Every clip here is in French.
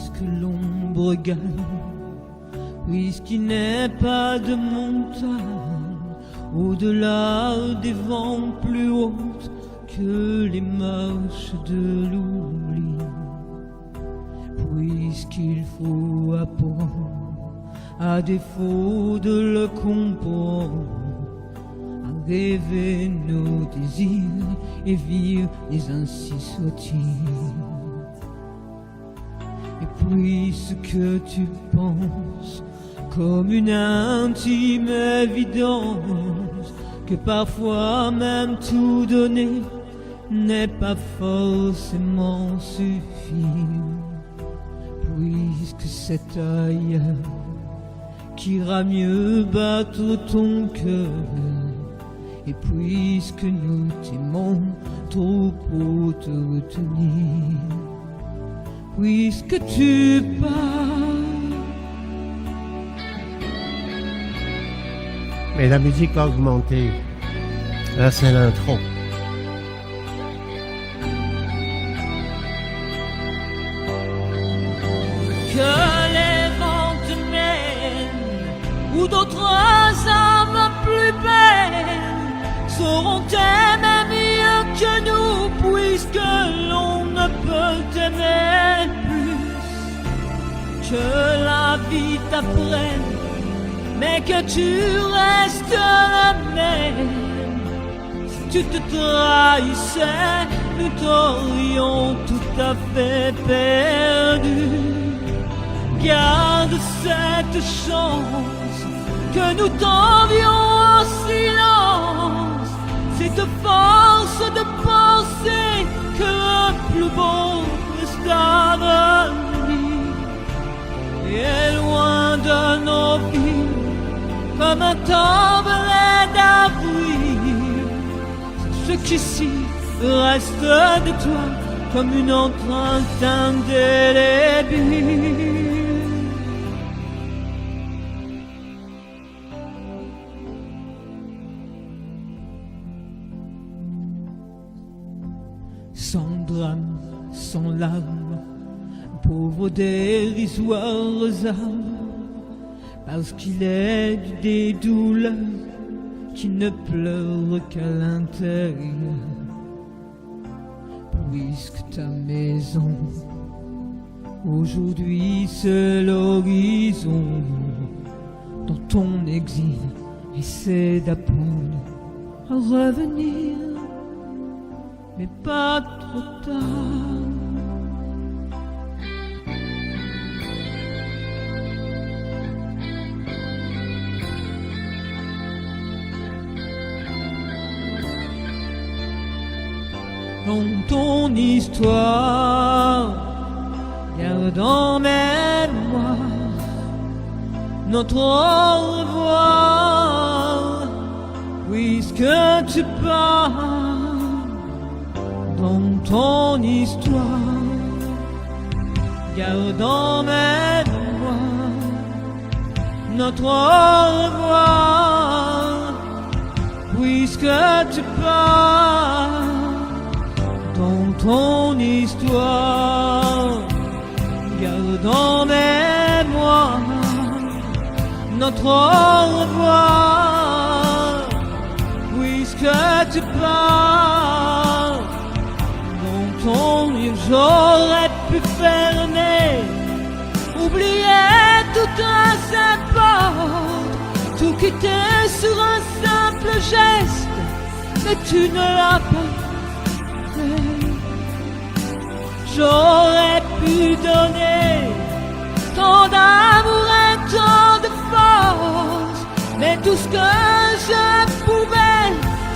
puisque l'ombre gagne, puisqu'il n'est pas de montagne au-delà des vents plus hautes que les marches de l'oubli, puisqu'il faut apprendre, à défaut de le comprendre, à rêver nos désirs et vivre, et ainsi soit-il. Et puisque tu penses comme une intime évidence que parfois même tout donner n'est pas forcément suffisant, puisque c'est ailleurs qu'ira mieux battre ton cœur, et puisque nous t'aimons trop pour te retenir, puisque tu pars. Mais la musique va augmenter. Là, c'est l'intro. Que les vents te mènent où d'autres âmes plus belles sauront t'aimer mieux que nous, puisque l'on ne peut t'aimer plus. Que la vie t'apprenne, mais que tu restes la même. Si tu te trahissais, nous t'aurions tout à fait perdu. Garde cette chance que nous t'envions en silence, cette force de penser que le plus beau reste à venir, et loin de nos vies, comme un tablet d'avril, ce qu'ici reste de toi, comme une empreinte indélébile. Sans drame, sans larmes, pauvres dérisoires âmes, parce qu'il est des douleurs qui ne pleurent qu'à l'intérieur, puisque ta maison aujourd'hui c'est l'horizon. Dans ton exil, essaie d'apprendre à revenir, mais pas trop tard. Dans ton histoire, garde en mémoire notre au revoir, puisque tu pars. Dans ton histoire, garde en mémoire notre au revoir, puisque tu pars. Dans ton histoire, garde en mémoire notre au revoir, puisque tu pars. Dans ton livre, j'aurais pu fermer, oublier toutes ces portes, tout quitter sur un simple geste, mais tu ne l'as pas. J'aurais pu donner tant d'amour et tant de force, mais tout ce que je pouvais,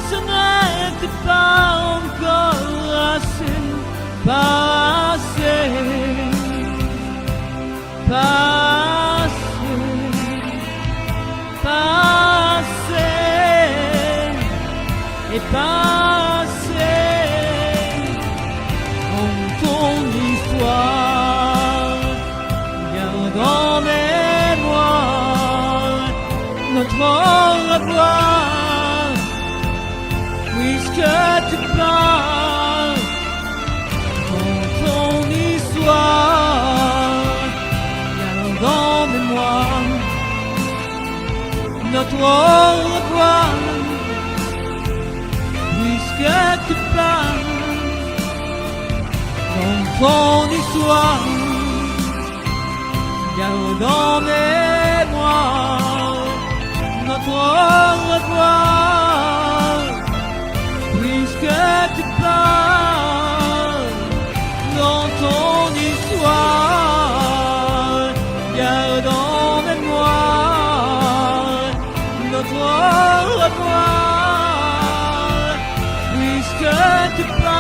ce n'était pas encore assez, pas assez, pas assez, pas assez, et pas assez. Garde en mémoire notre au revoir, puisque tu pars. Dans ton histoire, notre au revoir, puisque tu pars dans ton histoire, garde dans mémoire notre au revoir, puisque tu pars dans ton histoire, garde en mémoire notre au revoir, puisque tu pars.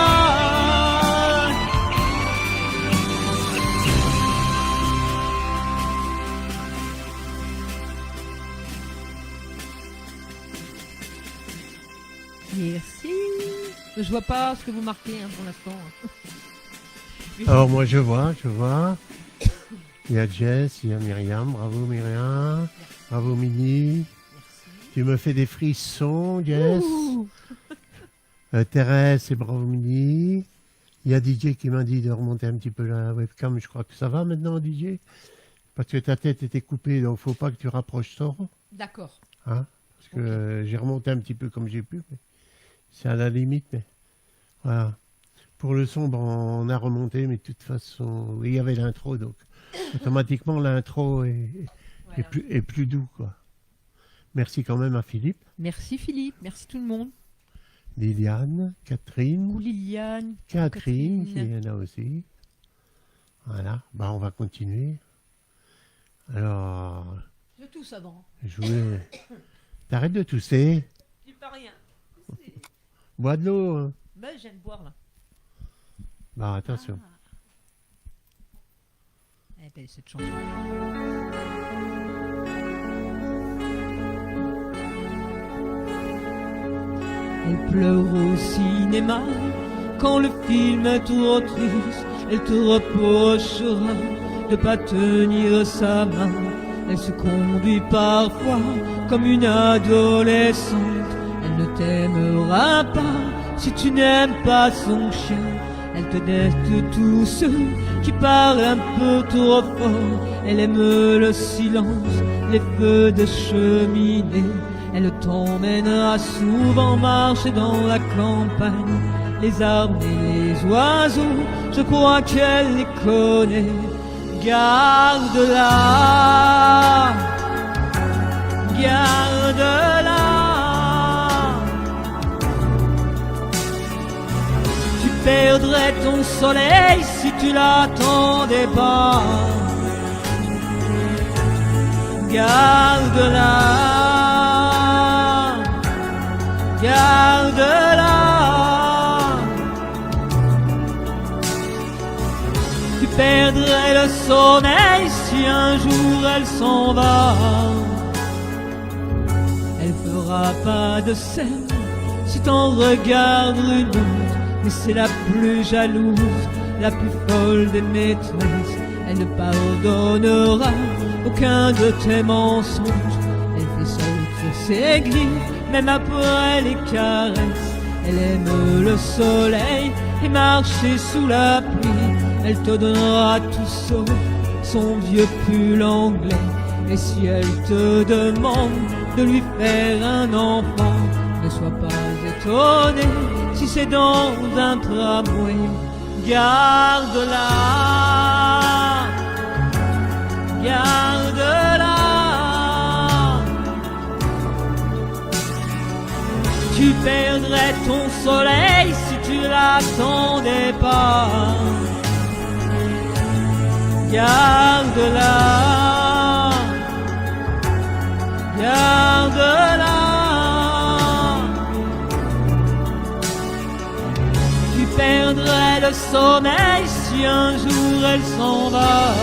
Merci. Je vois pas ce que vous marquez pour l'instant. Alors moi je vois. Il y a Jess, il y a Myriam. Bravo Myriam. Bravo Mini. Tu me fais des frissons, Jess. Thérèse et bravo Mini. Il y a DJ qui m'a dit de remonter un petit peu la webcam. Je crois que ça va maintenant, DJ. Parce que ta tête était coupée, donc faut pas que tu rapproches trop. D'accord. Hein, parce que j'ai remonté un petit peu comme j'ai pu. Mais c'est à la limite, mais voilà. Pour le son, bon, on a remonté, mais de toute façon, il y avait l'intro, donc automatiquement l'intro est plus doux, quoi. Merci quand même à Philippe, Merci Philippe, merci tout le monde. Liliane, Catherine, Ou Liliane. Catherine qui est là aussi. Voilà, bah on va continuer. Alors, Je tousse avant. je voulais... T'arrêtes de tousser, Tu pas rien. bois de l'eau. Hein. Ben, j'aime boire là. Bah attention. Elle est belle cette chanson. Elle pleure au cinéma quand le film est trop triste. Elle te reprochera de pas tenir sa main. Elle se conduit parfois comme une adolescente. Elle ne t'aimera pas si tu n'aimes pas son chien. Elle te déteste tous ceux qui parlent un peu trop fort. Elle aime le silence, les feux de cheminée. Elle t'emmènera souvent marcher dans la campagne. Les arbres et les oiseaux, je crois qu'elle les connaît. Garde-la, garde-la. Tu perdrais ton soleil si tu l'attendais pas. Garde-la, garde-la. Tu perdrais le sommeil si un jour elle s'en va. Elle fera pas de scène si t'en regardes une autre. Mais c'est la plus jalouse, la plus folle des maîtresses. Elle ne pardonnera aucun de tes mensonges. Elle fait sortir ses griffes, même après les caresses. Elle aime le soleil et marcher sous la pluie. Elle te donnera tout sauf son vieux pull anglais. Et si elle te demande de lui faire un enfant, ne sois pas étonné si c'est dans un tramway. Garde-la, garde-la. Tu perdrais ton soleil si tu l'attendais pas. Garde-la, garde-la. Tu perdrais le sommeil si un jour elle s'en va.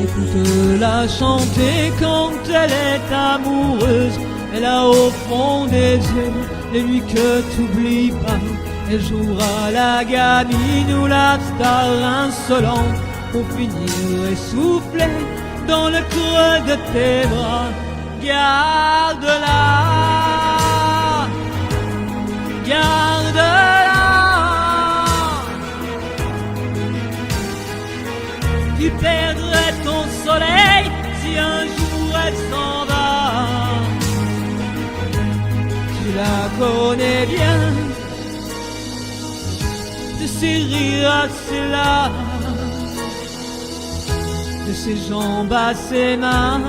Écoute-la chanter quand elle est amoureuse. Elle a au fond des yeux les nuits que t'oublies pas. Elle jouera la gamine ou la star insolente pour finir essoufflée dans le creux de tes bras. garde-la, garde-la. Tu perdrais ton soleil si un jour elle s'en va. Tu la connais bien, de ses rires à ses larmes, de ses jambes à ses mains.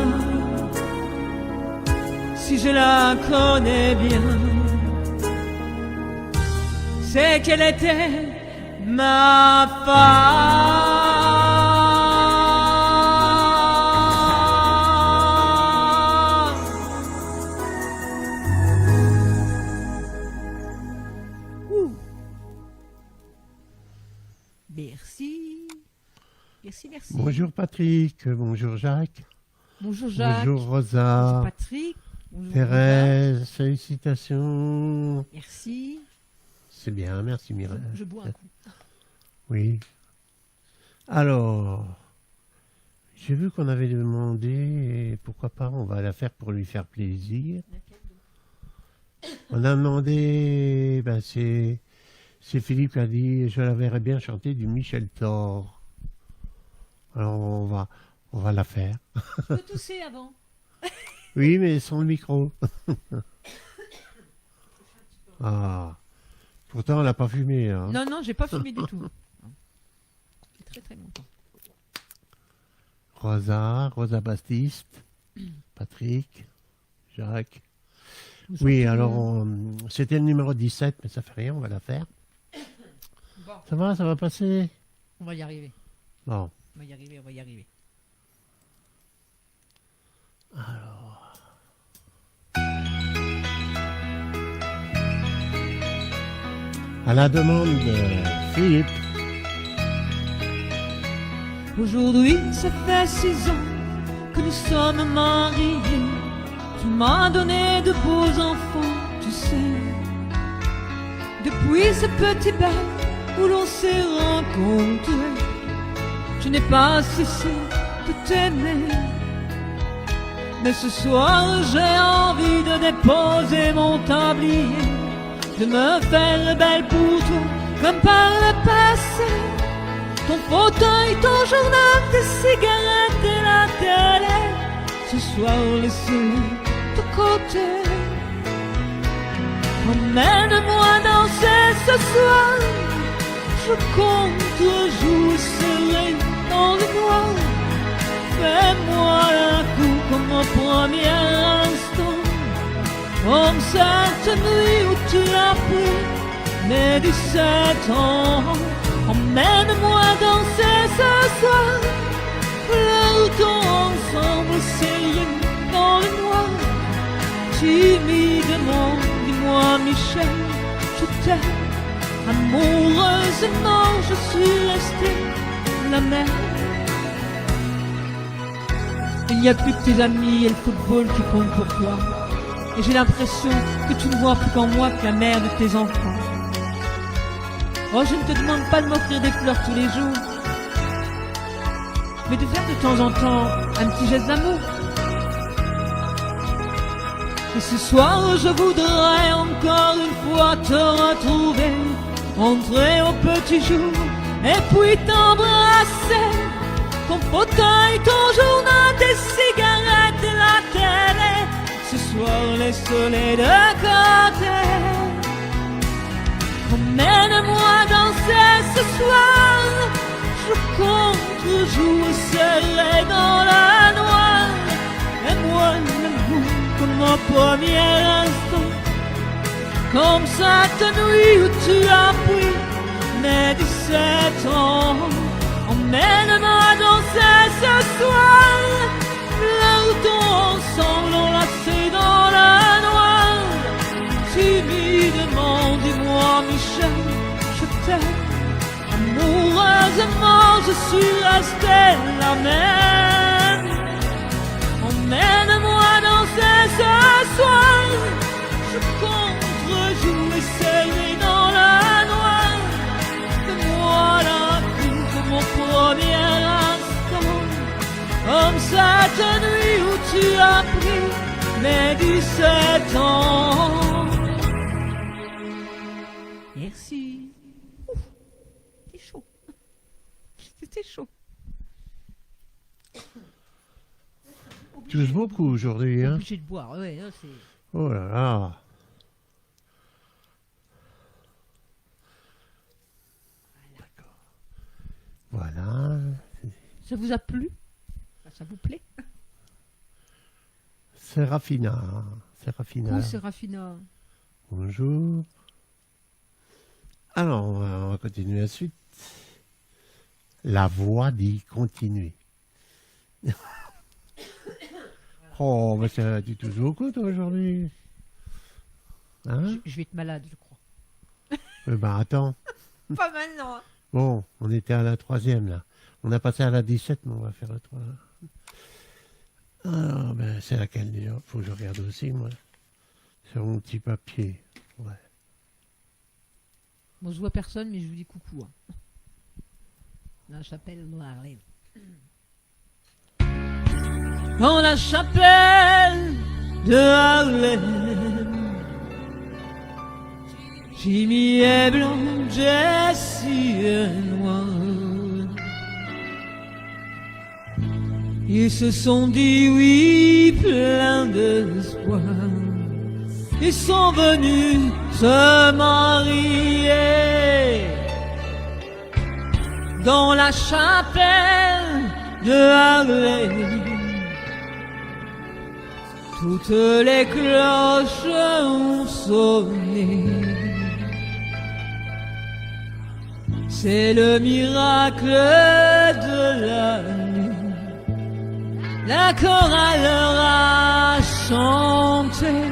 Si je la connais bien, c'est qu'elle était ma femme. Merci. Merci, merci. Bonjour Patrick, bonjour Jacques, Bonjour Jacques. bonjour Rosa, Bonjour Patrick. Bonjour Thérèse, félicitations. Rosa. Merci. C'est bien, merci Mireille. Je bois un coup. Oui. Alors, j'ai vu qu'on avait demandé, et pourquoi pas, on va la faire pour lui faire plaisir. On a demandé, ben c'est Philippe qui a dit, je la verrais bien chanter du Michel Thor. Alors on va la faire. Je peux tousser avant. Oui, mais sans le micro. Ah. Pourtant, on n'a pas fumé. Hein. Non, non, j'ai pas fumé du tout. C'est très très longtemps. Rosa Baptiste, Patrick, Jacques. Oui, alors, c'était le numéro 17, mais ça fait rien, on va la faire. Bon, Ça va passer. on va y arriver. Bon, On va y arriver, on va y arriver. à la demande de Philippe. Aujourd'hui, ça fait 6 ans que nous sommes mariés. Tu m'as donné de beaux enfants, tu sais. Depuis ce petit bar où l'on s'est rencontrés, je n'ai pas cessé de t'aimer. Mais ce soir, j'ai envie de déposer mon tablier, de me faire belle pour toi, comme par le passé. Ton fauteuil, ton journal, tes cigarettes et la télé. Ce soir, laisse-les de côté. Emmène-moi danser ce soir. Je compte jouer serré dans le noir. Fais-moi un coup comme au premier instant, comme cette nuit où tu as pris mes 17 ans. Emmène-moi danser ce soir, pleurons ensemble serrés dans le noir. Timidement, dis-moi Michel, je t'aime. Amoureusement, je suis restée la même. Il n'y a plus que tes amis et le football qui comptent pour toi. Et j'ai l'impression que tu ne vois plus qu'en moi que la mère de tes enfants. Oh, je ne te demande pas de m'offrir des fleurs tous les jours, mais de faire de temps en temps un petit geste d'amour. Et ce soir, je voudrais encore une fois te retrouver, entrer au petit jour et puis t'embrasser. Ton fauteuil, ton journal, tes cigarettes et la télé. Ce soir, laisse-les de côté. Emmène-moi danser ce soir. Je compte jouer serré dans la noire. Et moi, l'amour comme au premier instant, comme cette nuit où tu as pris mes 17 ans. Emmène-moi danser ce soir. Pleurons ensemble enlacés dans la noire. Timidement, dis-moi Michel, je t'aime. Amoureusement, je suis restée la même. Emmène-moi danser ce soir. Je compte jouer serré dans la noire. Fais-moi la vie de mon premier instant, comme cette nuit où tu as pris mes 17 ans. Merci. Ouf, c'était chaud. C'était chaud. Tous beaucoup aujourd'hui, hein. Obligé de boire, ouais, hein, c'est... Oh là là. Voilà. Ça vous a plu? Ça vous plaît? Sérafina. Sérafina. Oh, Sérafina. Bonjour. Alors, on va continuer la suite. La voix dit continuer. Oh, bah ça dit tous beaucoup, toi, aujourd'hui. Hein? Je vais être malade, je crois. Ben, attends. Pas maintenant. Hein. Bon, on était à la 3e, là. On a passé à la 17, mais on va faire la 3. Alors, ben, c'est laquelle, déjà? Faut que je regarde aussi, moi. Sur mon petit papier. Ouais. Bon, je vois personne, mais je vous dis coucou. Hein. La chapelle de Harlem. Dans la chapelle de Harlem, Jimmy est blanc, Jessie est noir. Ils se sont dit oui, plein d'espoir. Ils sont venus se marier dans la chapelle de Harlem. Toutes les cloches ont sonné. C'est le miracle de la nuit. La chorale leur a chanté.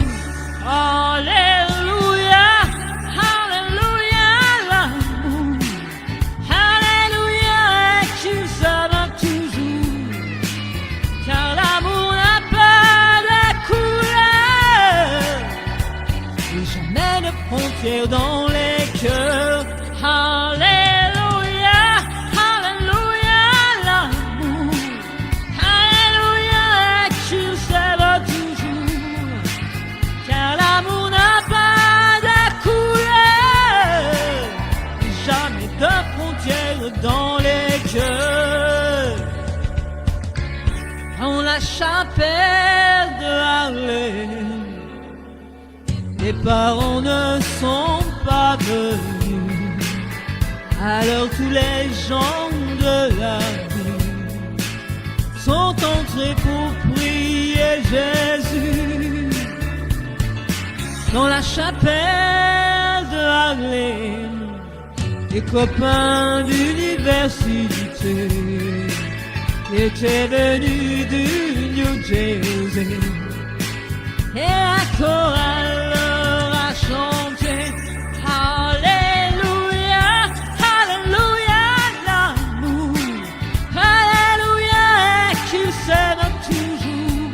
Alléluia, Alléluia, l'amour. Alléluia, et qu'ils s'aiment toujours. Car l'amour n'a pas de couleur, et jamais de frontières dans les cœurs. Alléluia, Alléluia, l'amour. Alléluia, et qu'ils s'aiment toujours. Car l'amour n'a pas de couleur, et jamais de frontières dans les cœurs. Dans la chapelle de Harlem, les parents ne sont pas venus. Alors tous les gens de la ville sont entrés pour prier Jésus. Dans la chapelle de Harlem, les copains d'université étaient venus du New Jersey, et la chorale leur a chanté. Alléluia, Alléluia, l'amour. Alléluia, et qu'ils s'aiment toujours.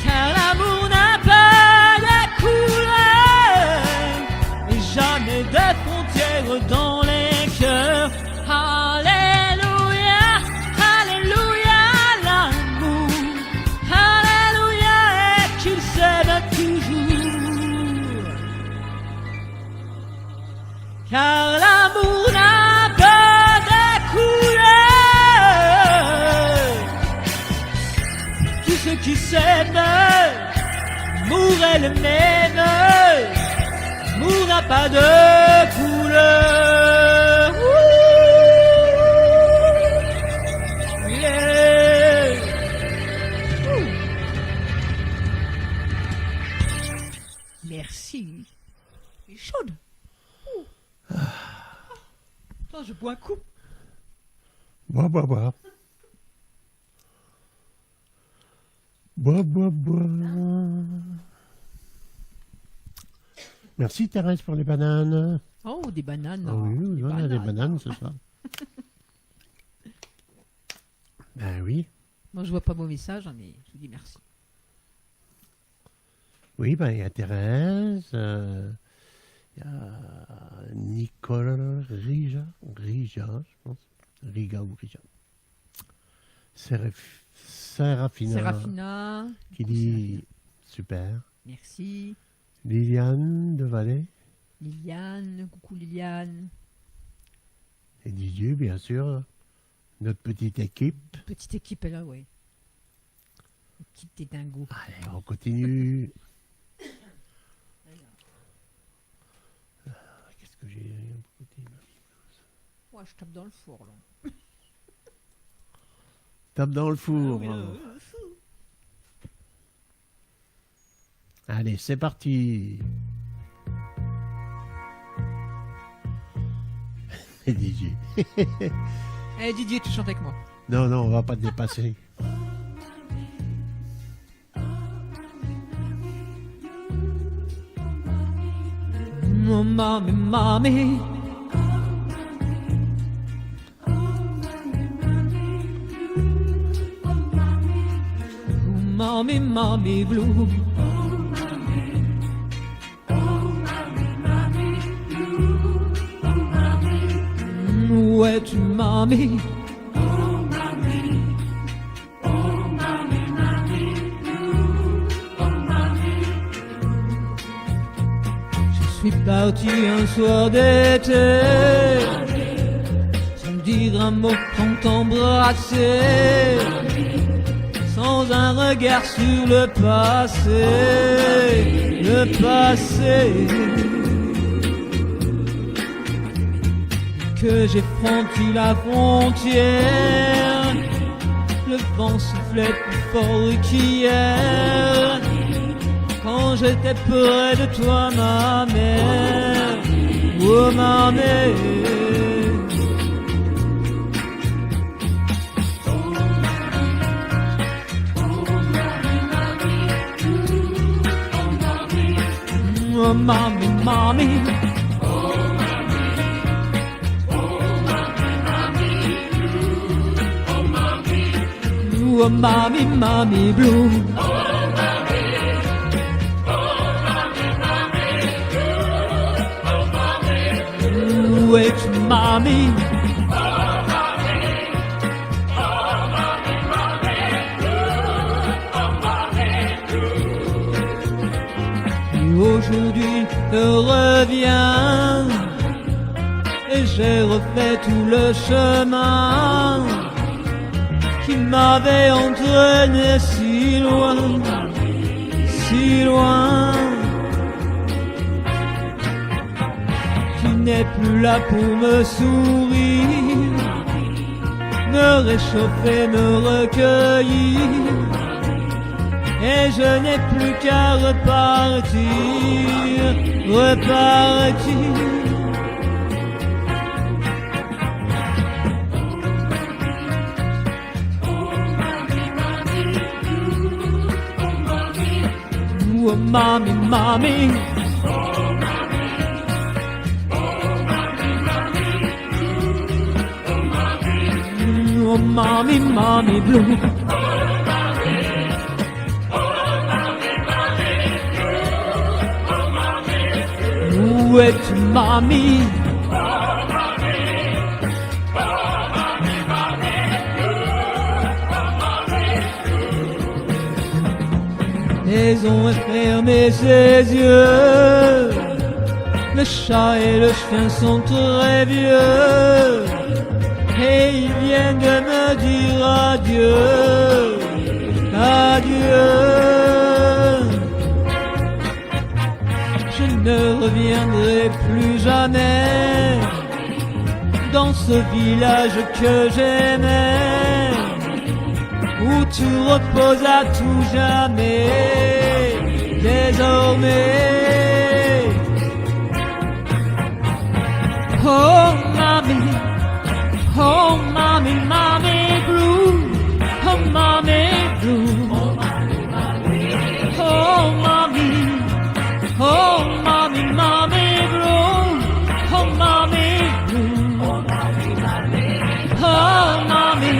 Car l'amour n'a pas de couleur, et jamais de frontières dans les cœurs. Alléluia, Alléluia, l'amour. Alléluia, et qu'ils s'aiment toujours. Car l'amour n'a pas de couleur. Tous ceux qui s'aiment mourraient le même. L'amour n'a pas de couleur. Ouh, yeah. Ouh. Merci. Elle est chaude. Ouh. Attends, je bois un coup. Bois, bois, bois. Bois, bois, bois. Merci Thérèse pour les bananes. Oh, des bananes. Ah non. oui, on a des bananes ce soir. Ben oui. Moi, je vois pas vos messages, hein, mais je vous dis merci. Oui, ben il y a Thérèse, il y a Nicole Rija, je pense. Riga ou Rija. Sérafina Sérafina. qui dit Super. Merci. Liliane de Valais. Liliane, coucou Liliane. Et Didier, bien sûr. Notre petite équipe. Petite équipe est là, oui. Équipe des dingos. Allez, on continue. Qu'est-ce que j'ai Ouais, je tape dans le four, là. Tape dans le four. Ah oui, là, Allez, c'est parti. Et Didier. Eh Didier, tu chantes avec moi. Non, non, on va pas te dépasser. Oh, mommy, mommy. Mommy, mommy blue. Où es-tu, mamie? Je suis parti un soir d'été, sans dire un mot, sans t'embrasser, sans un regard sur le passé, le passé. Que j'ai franchi la frontière, le vent soufflait plus fort qu'hier, quand j'étais près de toi, ma mère, oh ma mère. Oh mommy, mommy. Oh mommy, mommy blue. Où es-tu, mamie? Et aujourd'hui je reviens et j'ai refait tout le chemin qui m'avait entraîné si loin, si loin. Tu n'es plus là pour me sourire, me réchauffer, me recueillir, et je n'ai plus qu'à repartir, repartir. Oh mommy, mommy. Oh mommy, mommy blue. Où es-tu, mamie? Ils ont fermé ses yeux. Le chat et le chien sont très vieux et ils viennent de me dire adieu, adieu. Je ne reviendrai plus jamais dans ce village que j'aimais, où tu reposes à tout jamais, désormais. Oh mommy, oh mommy, mommy blue, oh mommy blue, oh mommy, oh mommy, mommy blue, oh mommy blue, oh mommy.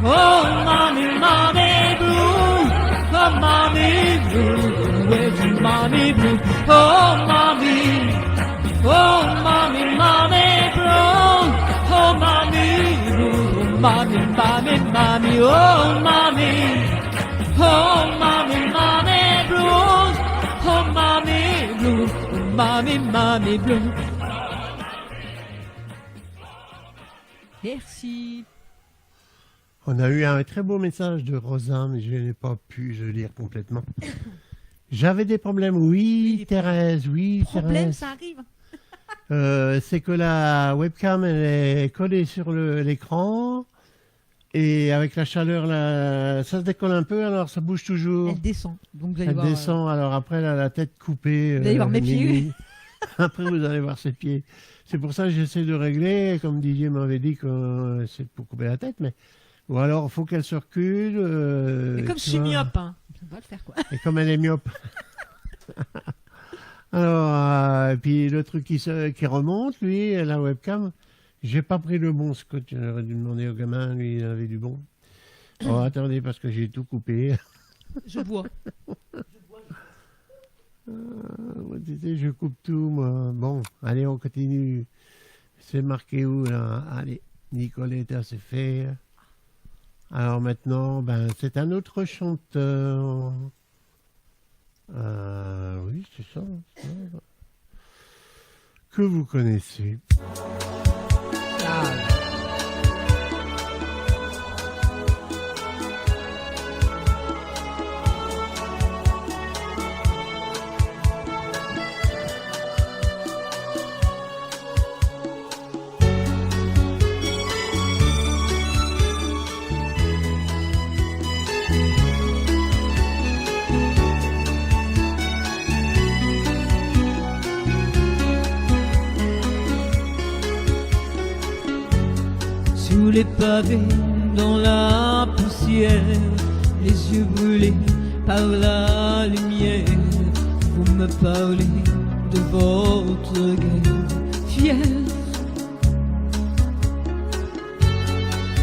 Oh, mommy, mommy blue, oh, mommy blue, where's your mommy blue? Oh, mommy, oh, mommy, mommy blue, oh, mommy blue, oh, mommy, mommy, mommy, oh, mommy, oh, mommy, mommy blue. mamie bleue. Merci. On a eu un très beau message de Rosa, mais je n'ai pas pu le lire complètement. J'avais des problèmes, oui, Thérèse, oui, Problème, Thérèse. ça arrive. C'est que la webcam, elle est collée sur l'écran, et avec la chaleur, là, ça se décolle un peu, alors ça bouge toujours. Elle descend. Donc vous allez Elle voir. descend, alors après, elle a la tête coupée. Vous allez voir mes pieds. Mimi. Après, vous allez voir ses pieds. C'est pour ça que j'essaie de régler, comme Didier m'avait dit que c'est pour couper la tête, mais... Ou alors, il faut qu'elle se recule. Mais comme je tu suis vois. myope, hein. Ça va le faire quoi. Et comme elle est myope. Alors, et puis le truc qui remonte, lui, la webcam, j'ai pas pris le bon scotch. J'aurais dû demander au gamin, lui, il avait du bon. Oh, attendez, parce que j'ai tout coupé. Je vois. Je coupe tout, moi. Bon, allez, on continue. C'est marqué où, là? Allez, Nicoletta, c'est fait. Alors maintenant, ben, c'est un autre chanteur. Oui, c'est ça. Que vous connaissez. Ah. Sous les pavés, dans la poussière, les yeux brûlés par la lumière, vous me parlez de votre guerre fière.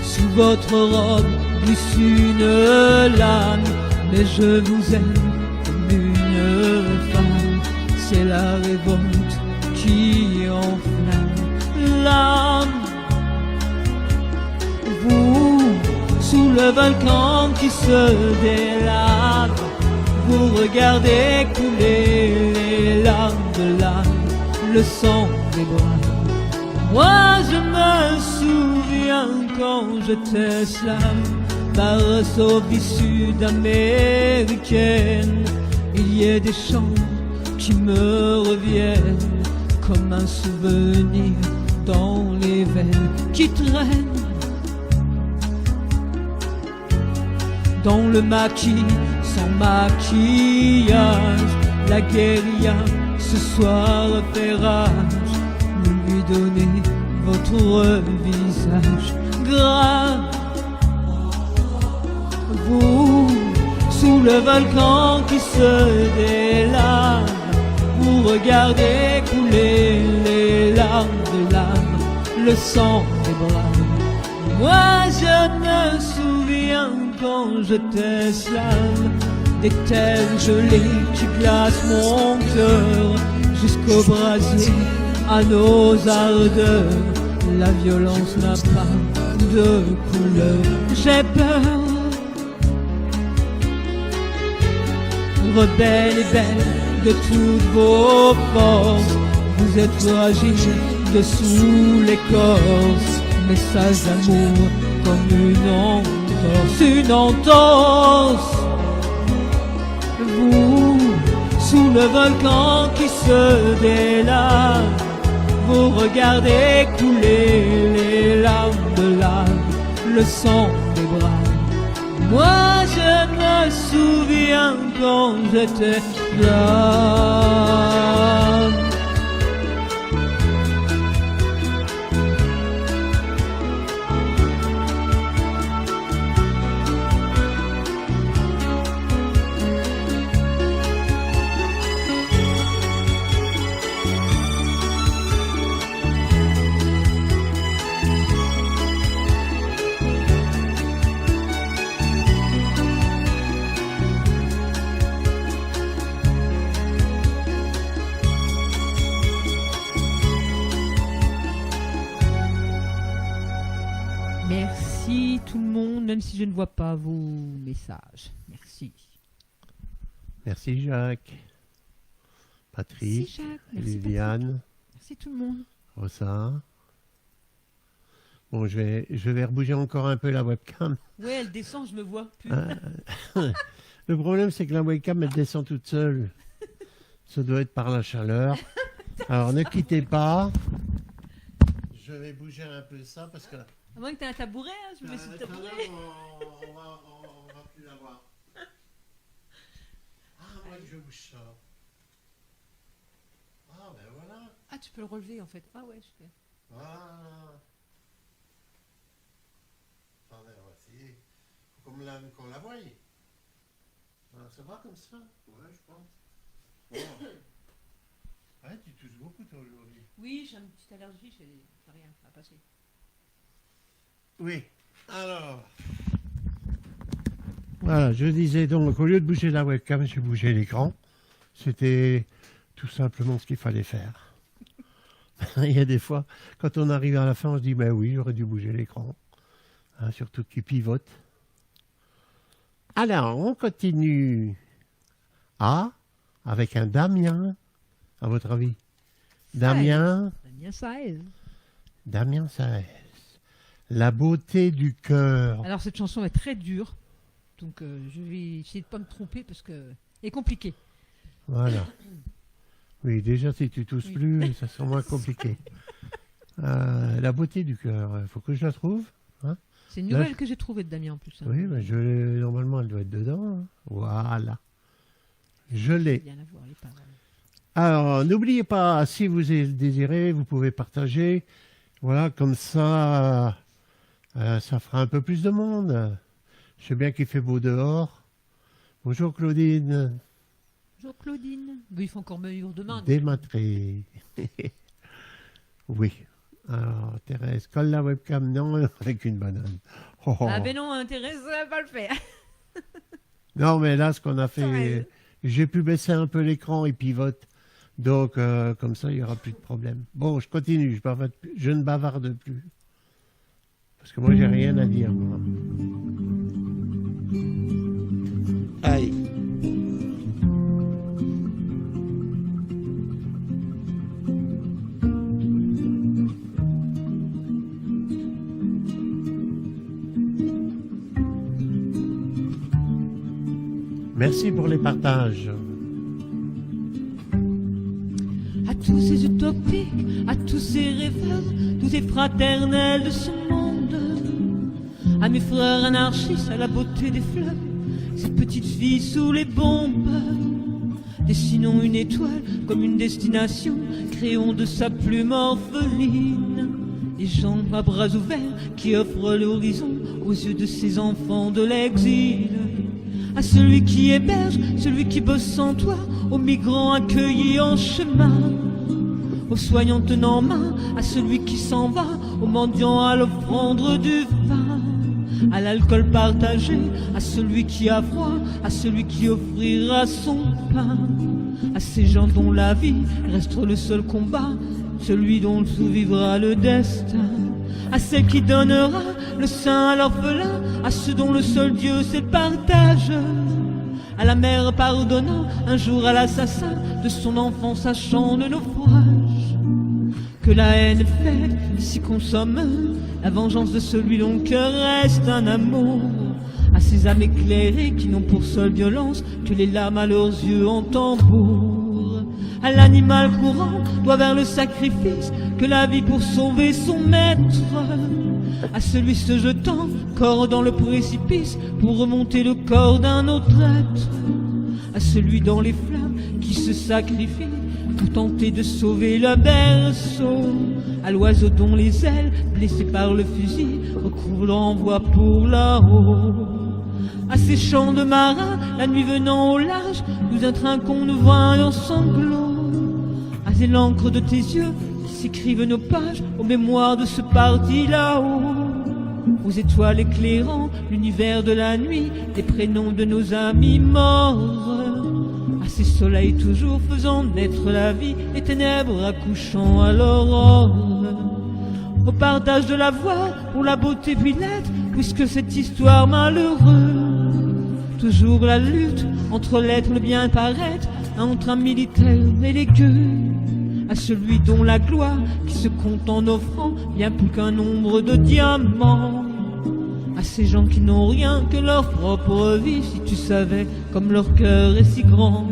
Sous votre robe glisse une lame, mais je vous aime comme une femme. C'est la révolte qui enflamme l'âme. Vous, sous le volcan qui se délave, vous regardez couler les larmes de l'âme, le sang des bras. Moi je me souviens quand j'étais slave, Varsovie sud-américaine. Il y a des chants qui me reviennent comme un souvenir dans les veines qui traînent. Dans le maquis, sans maquillage, la guérilla ce soir fait rage. Ne lui donnez votre visage grave. Vous, sous le volcan qui se délave, vous regardez couler les larmes de l'âme, le sang des bras. Moi je me souviens quand j'étais slave, des terres gelées qui glacent mon cœur, jusqu'au brasier, à nos ardeurs. La violence n'a pas de couleur, j'ai peur. Rebelles et belles de toutes vos forces, vous êtes fragiles dessous l'écorce. Message d'amour comme une entorse. Vous, sous le volcan qui se délave, vous regardez couler les larmes de l'âme, le sang des bras. Moi je me souviens quand j'étais là. Merci tout le monde, même si je ne vois pas vos messages. Merci. Merci Jacques. Patrick, Merci Jacques, merci Patrick. Liliane, Merci tout le monde. Rosa. Bon, je vais rebouger encore un peu la webcam. Ouais, elle descend, je me vois plus. Le problème, c'est que la webcam, elle descend toute seule. Ça doit être par la chaleur. Alors, ne quittez pas. Je vais bouger un peu ça parce que... À moins que tu aies un tabouret, hein, je me mets sur le tabouret. On va plus l'avoir. Ah, moi, je bouge ça. Ah, ben voilà. Ah, tu peux le relever en fait. Ah ouais, super. Voilà. Attendez, on va essayer. Faut qu'on la voie. Ça va comme ça? Ouais, je pense. Bon. Ouais, tu touches beaucoup toi aujourd'hui. Oui, j'ai une petite allergie, c'est rien, ça va passer. Oui. Alors. Voilà, je disais donc, au lieu de bouger la webcam, j'ai bougé l'écran. C'était tout simplement ce qu'il fallait faire. Il y a des fois, quand on arrive à la fin, on se dit, ben oui, j'aurais dû bouger l'écran. Hein, surtout qu'il pivote. Alors, on continue. Ah, avec un Damien, à votre avis. Damien Saez. La beauté du cœur. Alors cette chanson est très dure, donc je vais essayer de ne pas me tromper parce que elle est compliquée. Voilà. Oui, déjà, si tu tousses plus, ça sera moins compliqué. La beauté du cœur, il faut que je la trouve. Hein. C'est une nouvelle que j'ai trouvée de Damien en plus. Hein. Oui, mais normalement, elle doit être dedans. Hein. Voilà. Je l'ai. Bien la voir, les paroles. Alors, n'oubliez pas, si vous désirez, vous pouvez partager. Voilà, comme ça, ça fera un peu plus de monde. Je sais bien qu'il fait beau dehors. Bonjour Claudine. Bonjour Claudine. Mais il faut encore meilleur demain. Dématré. Oui. Alors, Thérèse, colle la webcam, non, avec une banane. Oh, oh. Ah ben non, Thérèse, ça va pas le faire. Non, mais là, ce qu'on a fait, j'ai pu baisser un peu l'écran, il pivote. Donc, comme ça, il n'y aura plus de problème. Bon, je continue, je ne bavarde plus. Parce que moi, j'ai rien à dire, moi. Aïe. Merci pour les partages. À tous ces utopiques, à tous ces rêveurs, tous ces fraternels de ce monde, à mes frères anarchistes, à la beauté des fleurs, ces petites filles sous les bombes. Dessinons une étoile comme une destination, créons de sa plume orpheline des gens à bras ouverts qui offrent l'horizon aux yeux de ces enfants de l'exil. À celui qui héberge, celui qui bosse sans toi, aux migrants accueillis en chemin, aux soignants tenant main, à celui qui s'en va, aux mendiants à l'offrande du vin, à l'alcool partagé, à celui qui a froid, à celui qui offrira son pain, à ces gens dont la vie reste le seul combat, celui dont survivra le destin, à celle qui donnera le sein à l'orphelin, à ceux dont le seul Dieu c'est le partage, à la mère pardonnant un jour à l'assassin de son enfant sachant le naufrage, que la haine fait ici consomme la vengeance de celui dont le cœur reste un amour, à ces âmes éclairées qui n'ont pour seule violence que les larmes à leurs yeux en tambour, à l'animal courant doit vers le sacrifice que la vie pour sauver son maître, à celui se jetant corps dans le précipice pour remonter le corps d'un autre être, à celui dans les flammes qui se sacrifie pour tenter de sauver le berceau, à l'oiseau dont les ailes blessées par le fusil recouvrent l'envoi pour là-haut, à ces chants de marins la nuit venant au large nous un train qu'on nous voit en sanglots, à l'encre de tes yeux qui s'écrivent nos pages aux mémoires de ce parti là-haut, aux étoiles éclairant l'univers de la nuit, les prénoms de nos amis morts, à ces soleils toujours faisant naître la vie, les ténèbres accouchant à l'aurore, au partage de la voix pour la beauté puis l'être, puisque cette histoire malheureuse, toujours la lutte entre l'être et le bien paraître, entre un militaire et les gueux, à celui dont la gloire qui se compte en offrant bien plus qu'un nombre de diamants, à ces gens qui n'ont rien que leur propre vie, si tu savais comme leur cœur est si grand,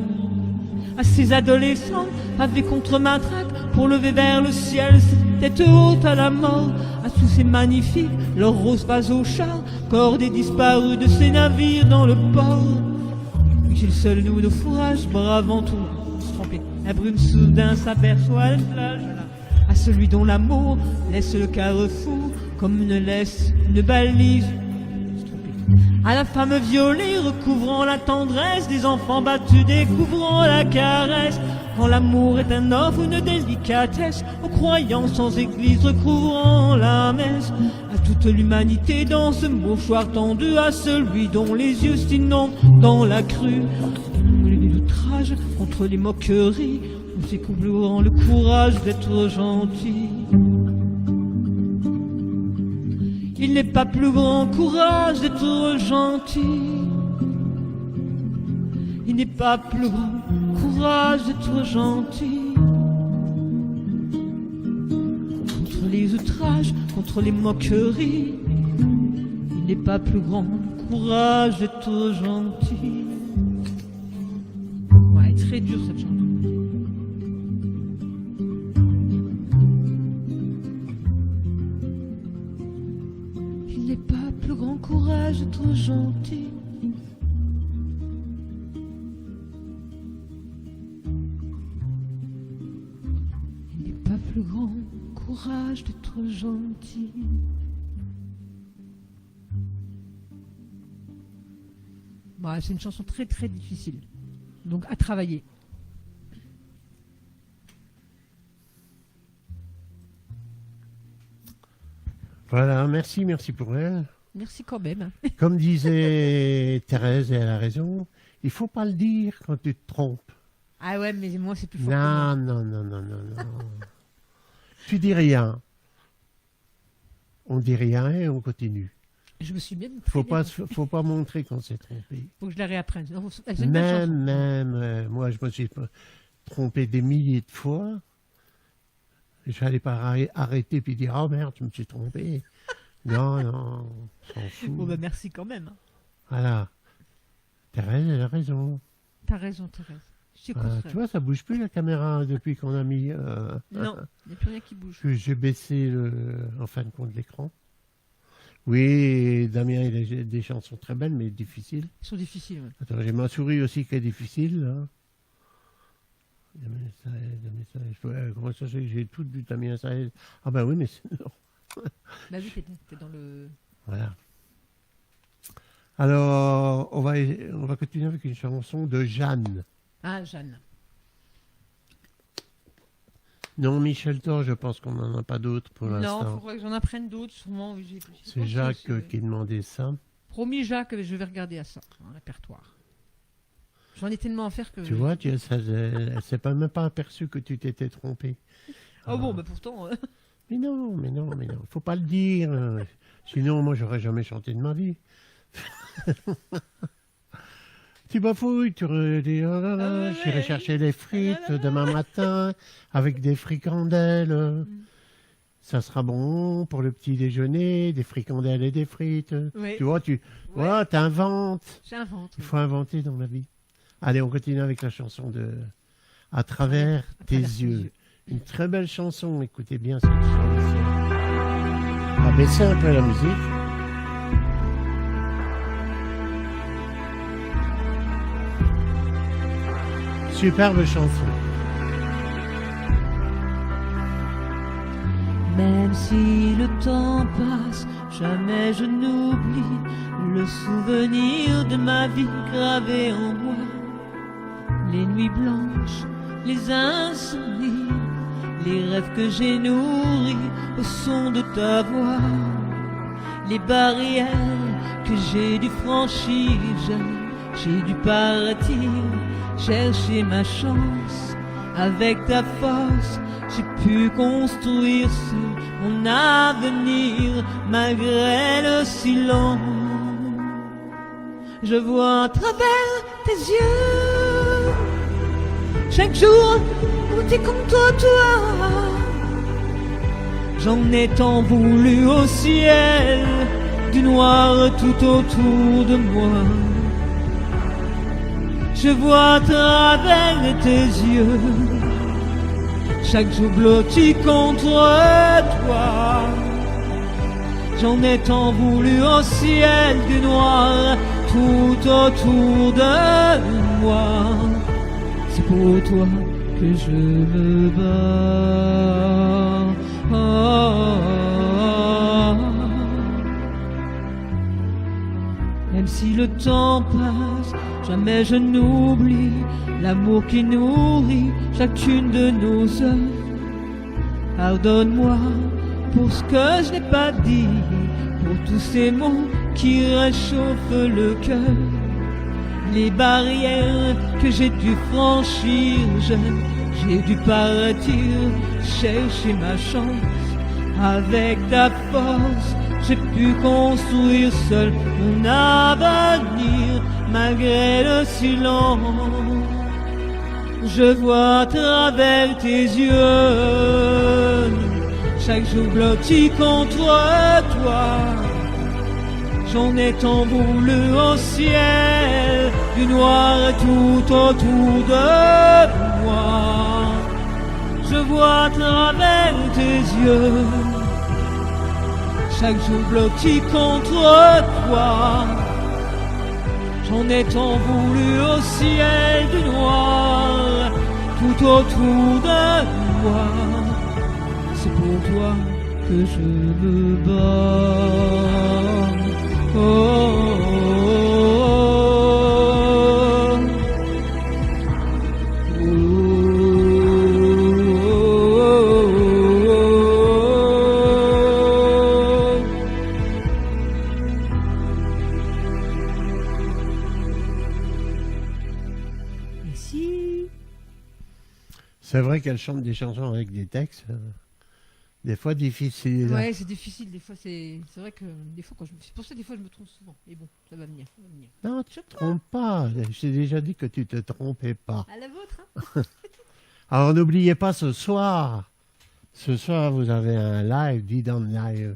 à ces adolescents pavés contre matraque pour lever vers le ciel cette tête haute à la mort, à tous ces magnifiques, leurs roses vases au char, corps des disparus de ces navires dans le port. J'ai le seul nous de fourrage, bravant tout, se tromper. La brume soudain s'aperçoit à la plage, à celui dont l'amour laisse le carrefour comme ne laisse une balise. À la femme violée recouvrant la tendresse des enfants battus découvrant la caresse, quand l'amour est un offre, une délicatesse, aux croyants sans église recouvrant la messe, à toute l'humanité dans ce mouchoir tendu, à celui dont les yeux s'inondent dans la crue, les outrages contre les moqueries, on s'écouvrant le courage d'être gentil. Il n'est pas plus grand courage d'être gentil. Il n'est pas plus grand courage d'être gentil. Contre les outrages, contre les moqueries, il n'est pas plus grand courage d'être gentil. Ouais, très dur cette chanson. Il n'est pas plus grand courage d'être gentil. Il n'est pas plus grand courage d'être gentil. Bah, c'est une chanson très très difficile, donc à travailler. Voilà, merci pour elle. Merci quand même. Comme disait Thérèse, et elle a raison, il faut pas le dire quand tu te trompes. Ah ouais, mais moi c'est plus fort que moi. Non. Tu dis rien. On dit rien et on continue. Je me suis bien. Faut pas montrer qu'on s'est trompé. Faut que je la réapprenne. Non, c'est une belle chanson. Même, moi je me suis trompé des milliers de fois. Je n'allais pas arrêter puis dire « Oh merde, je me suis trompé ». Non, on s'en fout. Bon, bah merci quand même. Voilà. Thérèse, elle a raison. T'as raison, Thérèse. Je Tu vois, ça bouge plus la caméra depuis qu'on a mis... non, il n'y a plus rien qui bouge. que j'ai baissé, en fin de compte, l'écran. Oui, Damien, il a des chansons très belles, mais difficiles. Ils sont difficiles, ouais. Attends, j'ai ma souris aussi qui est difficile, là. Damien Saez. Comment ça, j'ai tout du Damien Saez. Ah ben oui, mais c'est... Non. Bah oui, t'es dans le... Voilà. Alors, on va continuer avec une chanson de Jeanne. Ah, Jeanne. Non, Michel Thor, je pense qu'on n'en a pas d'autres pour l'instant. Non, il faudrait que j'en apprenne d'autres, sûrement. C'est Jacques qui demandait ça. Promis, Jacques, je vais regarder à ça, dans le répertoire. J'en ai tellement à faire que... Tu vois, elle ne s'est même pas aperçue que tu t'étais trompé. Oh bon, bah pourtant... Mais non, faut pas le dire. Sinon, moi, j'aurais jamais chanté de ma vie. Tu bafouilles, tu redis, oh là là, j'irai chercher des frites demain matin avec des fricandelles. Ça sera bon pour le petit déjeuner, des fricandelles et des frites. Oui. Tu vois, t'inventes. J'invente. Il faut inventer dans la vie. Allez, on continue avec la chanson de À travers tes yeux. Une très belle chanson, écoutez bien cette chanson. On va baisser un peu la musique. Superbe chanson. Même si le temps passe, jamais je n'oublie le souvenir de ma vie gravé en moi. Les nuits blanches, les insomnies, les rêves que j'ai nourris au son de ta voix. Les barrières que j'ai dû franchir, j'ai dû partir, chercher ma chance. Avec ta force, j'ai pu construire mon avenir malgré le silence. Je vois à travers tes yeux Chaque jour où t'es contre toi, j'en ai tant voulu au ciel, du noir tout autour de moi. Je vois à travers tes yeux, chaque jour blotti contre toi. J'en ai tant voulu au ciel, du noir tout autour de moi. C'est pour toi que je me bats. Même si le temps passe, jamais je n'oublie l'amour qui nourrit chacune de nos heures. Pardonne-moi pour ce que je n'ai pas dit, pour tous ces mots qui réchauffent le cœur. Les barrières que j'ai dû franchir, j'ai dû partir chercher ma chance. Avec ta force, j'ai pu construire seul mon avenir, malgré le silence. Je vois à travers tes yeux, chaque jour blotti contre toi. J'en ai tant voulu au ciel, du noir tout autour de moi. Je vois à travers tes yeux, chaque jour blotti contre toi. J'en ai tant voulu au ciel, du noir tout autour de moi. C'est pour toi que je me bats. Oh, oh, oh. Ici. C'est vrai qu'elle chante des chansons avec des textes, des fois difficiles. Ouais, c'est difficile. Des fois, c'est vrai que des fois, c'est pour ça des fois je me trompe souvent. Mais bon, ça va venir. Ça va venir. Non, tu te trompes pas. Je t'ai déjà dit que tu te trompais pas. À la vôtre. Hein. Alors n'oubliez pas ce soir. Ce soir, vous avez un live, Did on Live.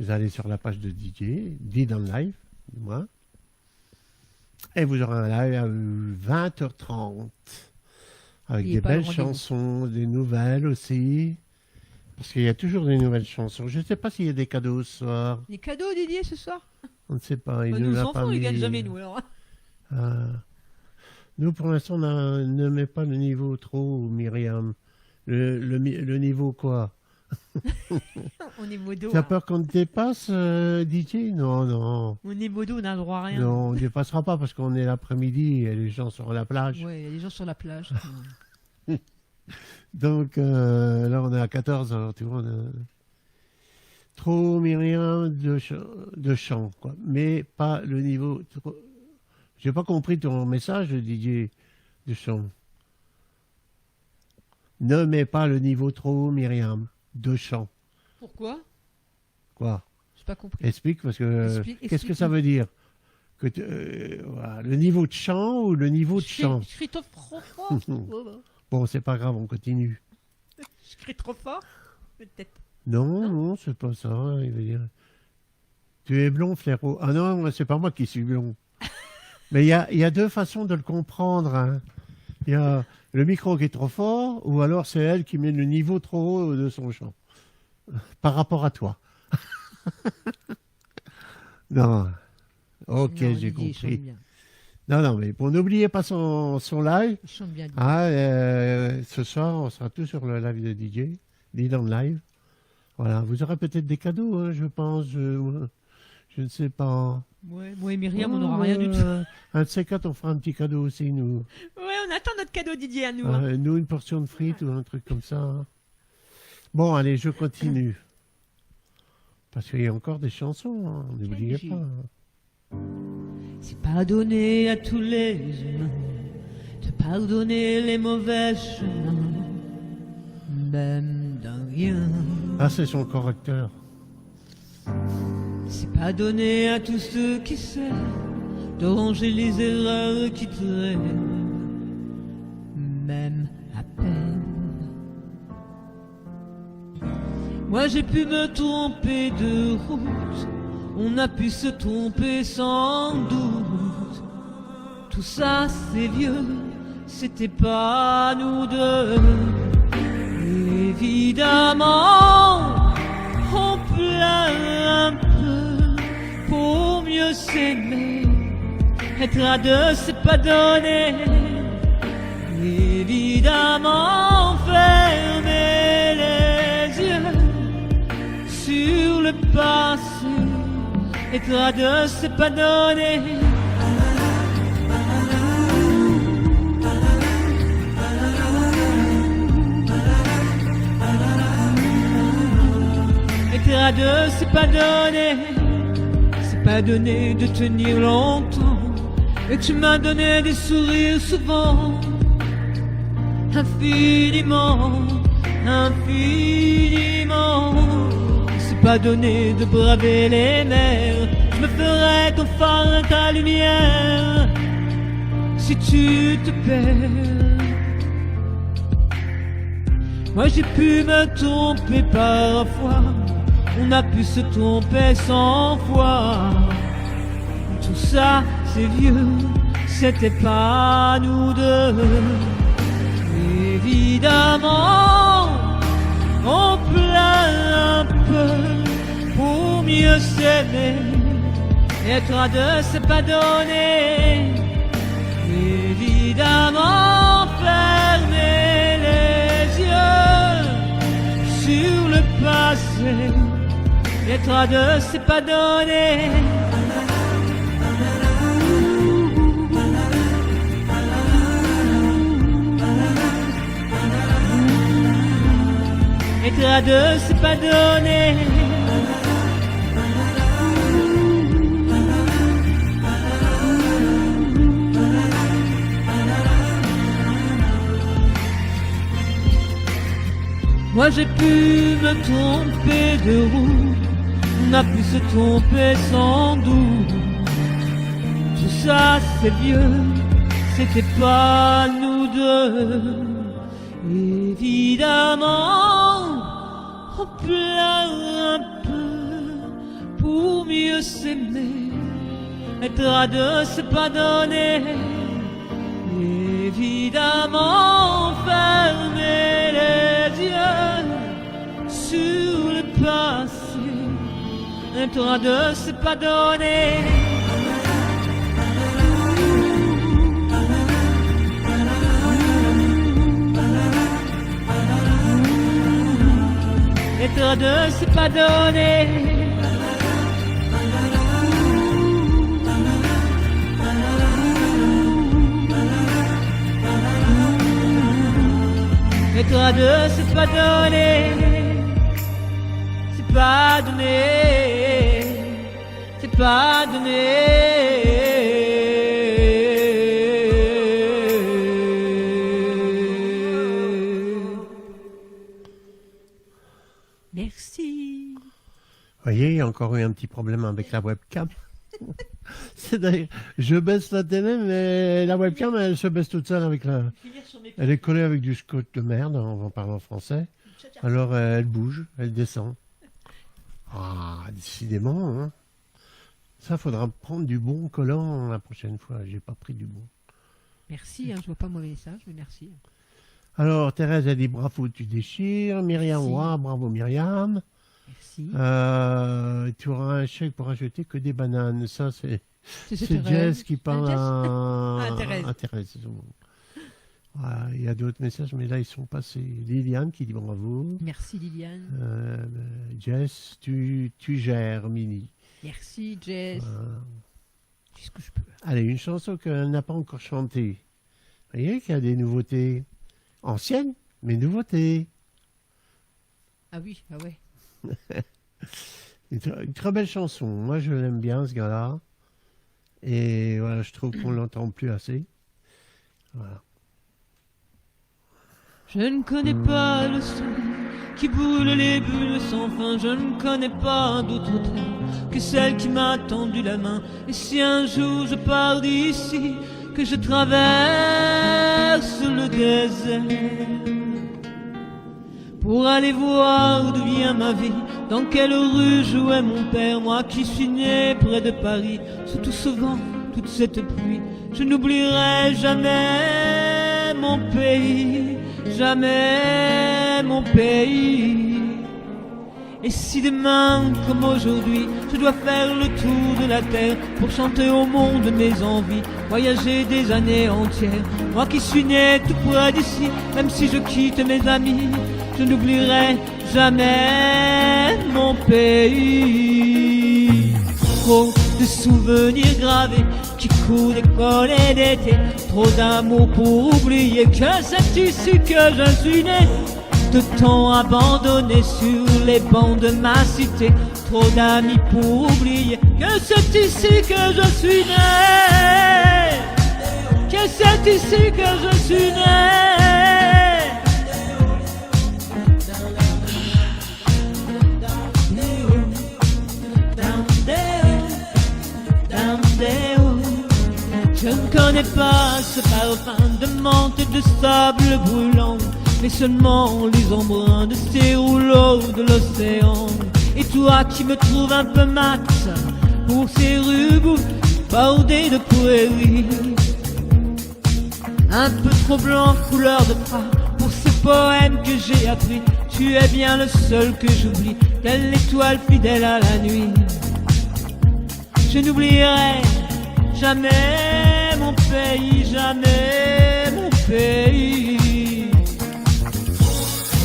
Vous allez sur la page de DJ, Did on Live, du moins. Et vous aurez un live à 20h30. Avec Il est des pas le belles rendez-vous. chansons, des nouvelles aussi. Parce qu'il y a toujours des nouvelles chansons. Je ne sais pas s'il y a des cadeaux ce soir. Les cadeaux Didier ce soir. On ne sait pas. Il Bah, nous nous, les l'a enfants, pas ils mis. gagnent jamais, nous. Alors. Nous, pour l'instant, ne met pas le niveau trop, Myriam. Le niveau quoi? On est modo. Tu as Hein. peur qu'on te dépasse, DJ? Non, non. On est modo, on n'a le droit à rien. Non, on ne dépassera pas parce qu'on est l'après-midi et les gens sont à la plage. Ouais, il y a des gens sur la plage. Donc là, on est à 14h, tu vois. Trop, Myriam, de chant, quoi. Mais pas le niveau. J'ai pas compris ton message, DJ, de chant. Ne mets pas le niveau trop, Myriam, de chant. Pourquoi? Quoi? J'ai pas compris. Explique, parce que qu'est-ce que Explique. ça veut dire? Que voilà, le niveau de chant ou le niveau de chant? Je crie trop fort. Bon, c'est pas grave, on continue. Je crie trop fort. Peut-être. Non, non, c'est pas ça. Il veut dire. Tu es blond, frérot. Ah non, c'est pas moi qui suis blond. Mais il y a deux façons de le comprendre. Hein. Il y a le micro qui est trop fort, ou alors c'est elle qui met le niveau trop haut de son chant. Par rapport à toi. Non. Ok, Non, j'ai Didier, il chante compris. bien. Non, non, mais pour n'oubliez pas son live. Il chante bien. Didier. Ah, ce soir, on sera tous sur le live de DJ, Did on Live. Voilà, vous aurez peut-être des cadeaux, hein, je pense. Je ne sais pas. Ouais, moi et Myriam, on n'aura rien du tout. Un de ces quatre, on fera un petit cadeau aussi, nous. Ouais, on attend notre cadeau Didier à nous. Hein. Nous, une portion de frites ou un truc comme ça. Hein. Bon, allez, je continue. Parce qu'il y a encore des chansons, hein, n'oubliez Quel pas. C'est pardonner à tous les humains, te pardonner les mauvais chemins, même d'un rien. Ah, c'est son correcteur. C'est pardonner à tous ceux qui savent de ranger les erreurs qui traînent, même Moi j'ai pu me tromper de route, on a pu se tromper sans doute. Tout ça c'est vieux, c'était pas nous deux. Évidemment, on pleure un peu pour mieux s'aimer. Être à deux, c'est pas donné. Évidemment, fermer les yeux sur le passé. Être à deux, c'est pas donné. Être à deux, c'est pas donné. C'est pas donné de tenir longtemps. Et tu m'as donné des sourires souvent. Infiniment, infiniment. C'est pas donné de braver les mers. Je me ferai ton phare, ta lumière. Si tu te perds. Moi j'ai pu me tromper parfois. On a pu se tromper 100 fois. Tout ça c'est vieux, c'était pas nous deux. Évidemment, on pleure un peu pour mieux s'aimer. Être à deux, c'est pas donné. Évidemment, fermer les yeux sur le passé. Être à deux, c'est pas donné. Être à deux, c'est pas donné. Moi j'ai pu me tromper de route, on a pu se tromper sans doute. Tout ça c'est vieux, c'était pas nous deux. Évidemment, on pleure un peu pour mieux s'aimer. Être à deux, c'est pas donné. Évidemment, fermer les yeux sur le passé. Être à deux, c'est pas donné. Être à deux, c'est pas donné. Être à deux, c'est pas donné. C'est pas donné. C'est pas donné. Merci. Vous voyez, il y a encore eu un petit problème avec la webcam. C'est-à-dire, je baisse la télé, mais la webcam, elle se baisse toute seule avec la... Elle est collée avec du scotch de merde, on va parler en français. Alors, elle bouge, elle descend. Ah, décidément, hein. Ça, faudra prendre du bon collant la prochaine fois. J'ai pas pris du bon. Merci, hein, je vois pas mon message, mais merci. Alors, Thérèse a dit bravo, tu déchires. Myriam, Merci. ouais, bravo Myriam. Merci. Tu auras un chèque pour acheter que des bananes. Ça, c'est Thérèse. Jess qui parle Jess à Thérèse. Thérèse. Voilà, il y a d'autres messages, mais là, ils sont passés. Liliane qui dit bravo. Merci Liliane. Jess, tu gères, Mini. Merci Jess. Qu'est-ce que je peux. Allez, une chanson qu'elle n'a pas encore chantée. Vous voyez qu'il y a des nouveautés. Anciennes, mais nouveautés. Ah oui, ah ouais. Une très belle chanson. Moi, je l'aime bien, ce gars-là. Et voilà, je trouve qu'on l'entend plus assez. Voilà. Je ne connais pas le son qui boule les bulles sans fin. Je ne connais pas d'autre terre que celle qui m'a tendu la main. Et si un jour je pars d'ici, que je traverse le désert pour aller voir d'où vient ma vie, dans quelle rue jouait mon père, moi qui suis né près de Paris, sous tout ce vent, toute cette pluie, je n'oublierai jamais mon pays, jamais mon pays. Et si demain, comme aujourd'hui, je dois faire le tour de la terre pour chanter au monde mes envies, voyager des années entières, moi qui suis né tout près d'ici, même si je quitte mes amis, je n'oublierai jamais mon pays. Trop de souvenirs gravés qui courent d'école et d'été, trop d'amour pour oublier que c'est ici que je suis né. De temps abandonné sur les bancs de ma cité, trop d'amis pour oublier que c'est ici que je suis né, que c'est ici que je suis né. Je ne connais pas ce parfum de menthe et de sable brûlant, mais seulement les embruns de ces rouleaux de l'océan. Et toi qui me trouves un peu mat pour ces rues bordées de prairies, un peu trop blanc couleur de gras pour ces poèmes que j'ai appris, tu es bien le seul que j'oublie, telle l'étoile fidèle à la nuit. Je n'oublierai jamais mon pays, jamais mon pays.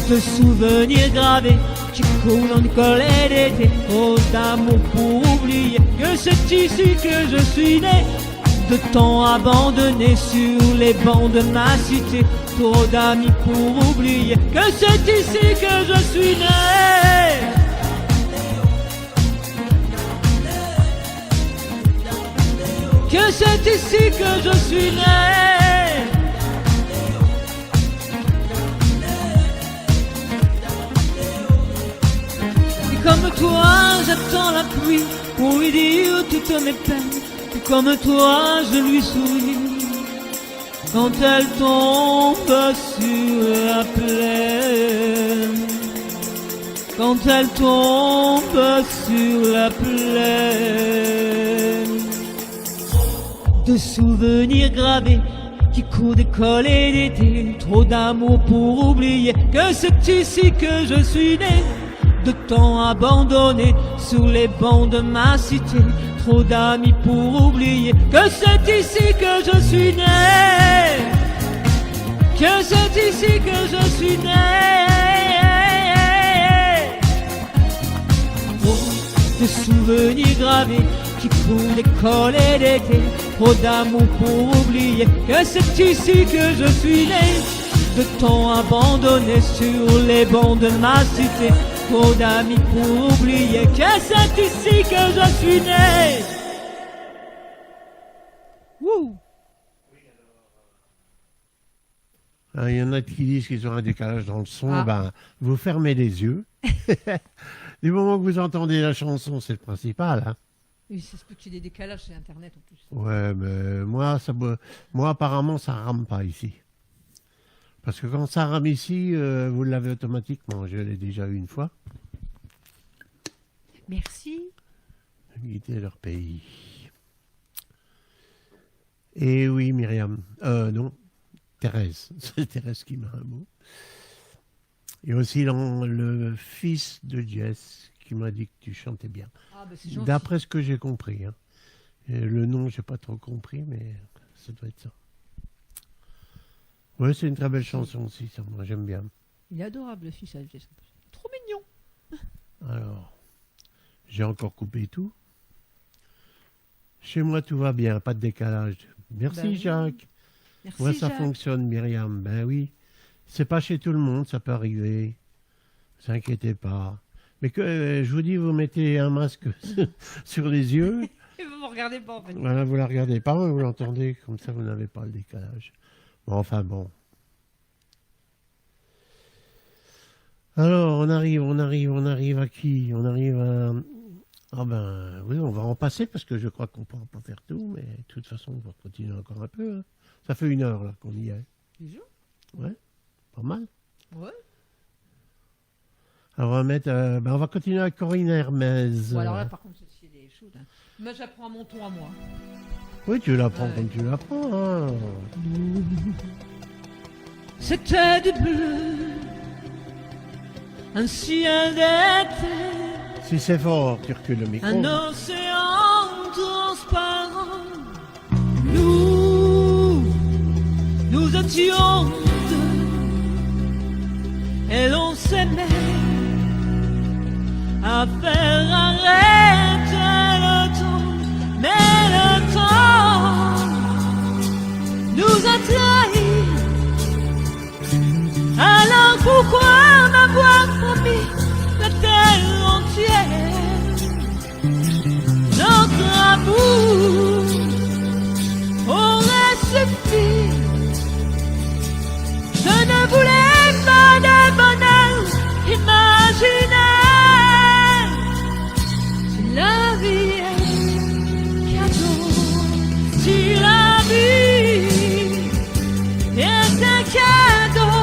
De souvenirs gravés qui coulent en école et d'été, trop d'amour pour oublier que c'est ici que je suis né. De temps abandonné sur les bancs de ma cité, trop d'amis pour oublier que c'est ici que je suis né. Que c'est ici que je suis né. Et comme toi, j'attends la pluie pour lui dire toutes mes peines. Et comme toi, je lui souris quand elle tombe sur la plaine. Quand elle tombe sur la plaine. De souvenirs gravés qui courent d'école et d'été, trop d'amour pour oublier que c'est ici que je suis né. De temps abandonné sur les bancs de ma cité, trop d'amis pour oublier que c'est ici que je suis né. Que c'est ici que je suis né. Oh, de souvenirs gravés qui courent d'école et d'été, trop d'amour pour oublier que c'est ici que je suis né. De temps abandonné sur les bancs de ma cité, trop d'amis pour oublier que c'est ici que je suis né. Wouh. Il y en a qui disent qu'ils ont un décalage dans le son. Ah. Ben, vous fermez les yeux. Du moment que vous entendez la chanson, c'est le principal. Hein. Oui, c'est ce que tu des décalages sur Internet en plus. Ouais, mais moi, apparemment, ça rame pas ici. Parce que quand ça rame ici, vous l'avez automatiquement. Je l'ai déjà eu une fois. Merci. Quitter leur pays. Et oui, Myriam. Non, Thérèse. C'est Thérèse qui m'a un mot. Et aussi le fils de Jess qui m'a dit que tu chantais bien. Ah, bah c'est gentil. D'après ce que j'ai compris. Hein. Et le nom, j'ai pas trop compris, mais ça doit être ça. Ouais, c'est une très belle chanson aussi, ça. Moi, j'aime bien. Il est adorable, le fils à Jess. Trop mignon. Alors, j'ai encore coupé tout. Chez moi, tout va bien, pas de décalage. Merci, Ben oui. Jacques. Merci, Ouais, ça Jacques. fonctionne, Myriam. Ben oui. C'est pas chez tout le monde, ça peut arriver. Ne vous inquiétez pas. Mais que je vous dis, vous mettez un masque sur les yeux. Et vous ne regardez pas en fait. Voilà, vous la regardez pas, mais vous l'entendez. Comme ça, vous n'avez pas le décalage. Bon, enfin bon. Alors, on arrive à qui? On arrive à... Ah ben, oui, on va en passer parce que je crois qu'on ne pourra pas faire tout, mais de toute façon, on va continuer encore un peu. Hein. Ça fait 1 heure là qu'on y est. Déjà Ouais, pas mal. Ouais. Alors, on va continuer avec Corinne Hermès. Bon, alors là, par contre, celle-ci, elle est chaude. Hein. Moi, j'apprends à mon ton à moi. Oui, tu l'apprends Ouais. comme tu l'apprends. Hein. C'était du bleu, un ciel d'été, Si c'est fort, tu recules le micro. un océan transparent. Nous étions deux, et l'on s'aimait à faire arrêter le temps. Mais le temps nous a trahis. Alors pourquoi m'avoir promis la terre entière? Notre amour aurait suffi. Je ne voulais pas de bonheur imaginaire. Si la vie est cadeau, si la vie est un cadeau,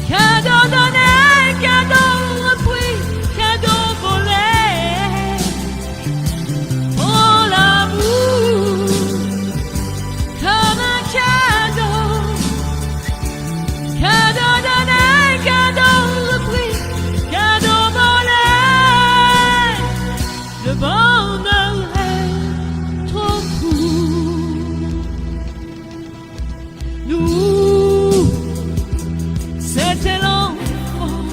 cadeau donné, cadeau repris, cadeau volé. Oh l'amour, comme un cadeau, cadeau donné, cadeau repris, cadeau volé. Le bonheur est trop court. Nous, c'était l'enfant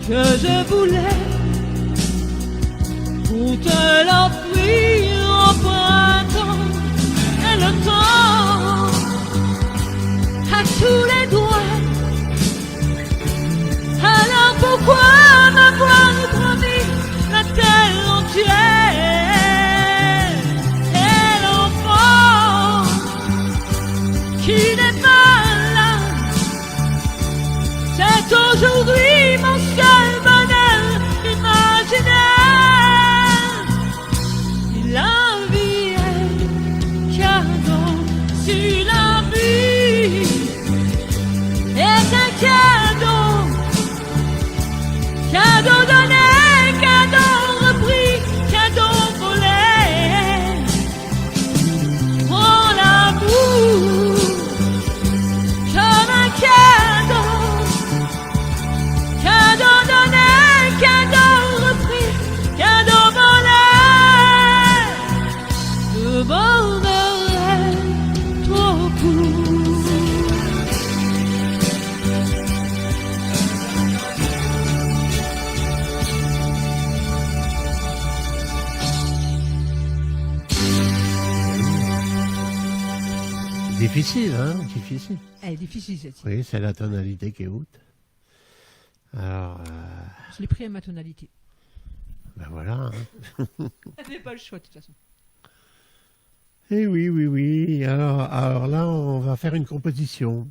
que je voulais pour te l'offrir au printemps. Et le temps a tous les droits. Alors pourquoi m'avoir promis la terre entière? Et l'enfant qui n'est pas là, c'est aujourd'hui mon seul bonheur imaginaire. Si la vie est cadeau, si la vie est un cadeau, cadeau donné, cadeau repris, cadeau volé. Oh l'amour, comme un cadeau, cadeau donné, cadeau repris, cadeau volé. Le bonheur est trop court. Difficile, hein, difficile. Elle est difficile, celle-ci. Oui, c'est la tonalité qui est haute. Alors, Je l'ai pris à ma tonalité. ben voilà. Hein. J'avais pas le choix, de toute façon. Eh oui, oui, oui. Alors là, on va faire une composition.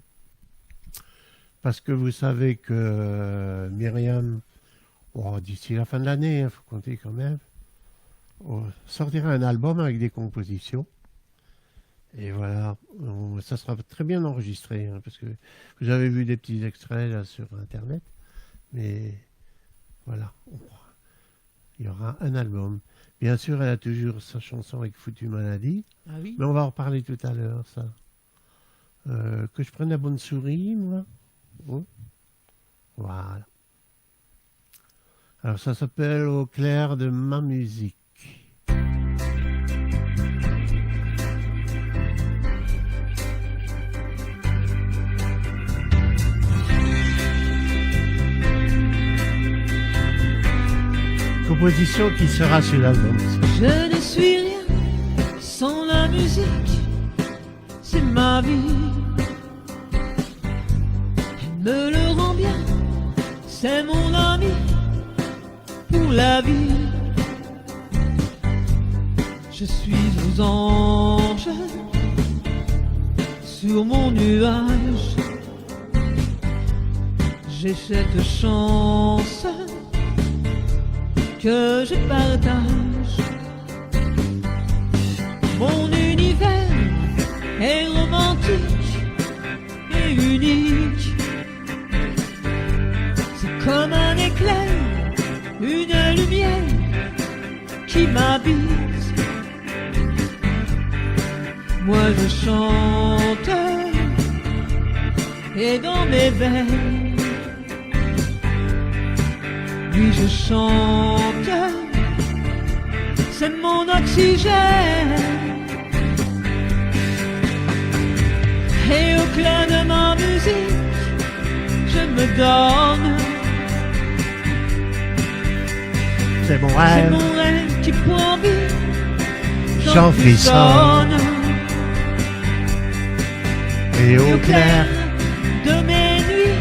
Parce que vous savez que Myriam, d'ici la fin de l'année, il faut compter quand même, sortira un album avec des compositions. Et voilà, ça sera très bien enregistré, hein, parce que vous avez vu des petits extraits là sur Internet. Mais voilà, il y aura un album. Bien sûr, elle a toujours sa chanson avec Foutue Maladie. Ah oui. Mais on va en reparler tout à l'heure, ça. Que je prenne la bonne souris, moi. Oh. Voilà. Alors, ça s'appelle Au clair de ma musique. Composition qui sera sur l'album. Je ne suis rien sans la musique, c'est ma vie. Elle me le rend bien, c'est mon ami pour la vie. Je suis aux anges sur mon nuage. J'ai cette chance que je partage. Mon univers est romantique et unique. qui m'habite. Moi je chante et dans mes veines, oui je chante, c'est mon oxygène. Et au clair de ma musique, je me donne. C'est mon C'est rêve. mon rêve qui prend vie. J'en frissonne. Et au clair, de mes nuits,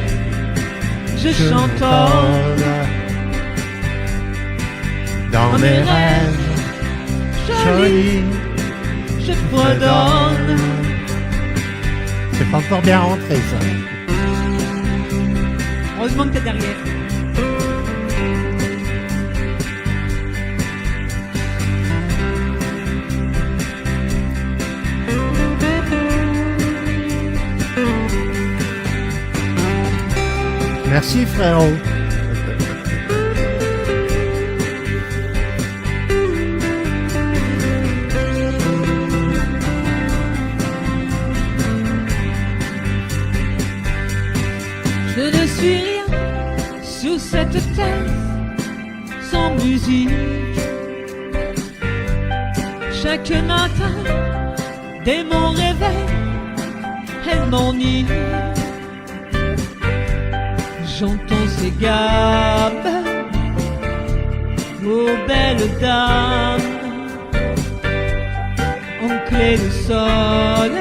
je je chantonne. dans mes rêves Jolie, jolis. je fredonne. C'est pas encore bien rentré, ça. Heureusement que t'es derrière. Merci, frérot. Je ne suis rien sur cette terre sans musique. Chaque matin, dès mon réveil, elle m'ennuie. J'entends ces gammes, aux belles dames, en clé de sol,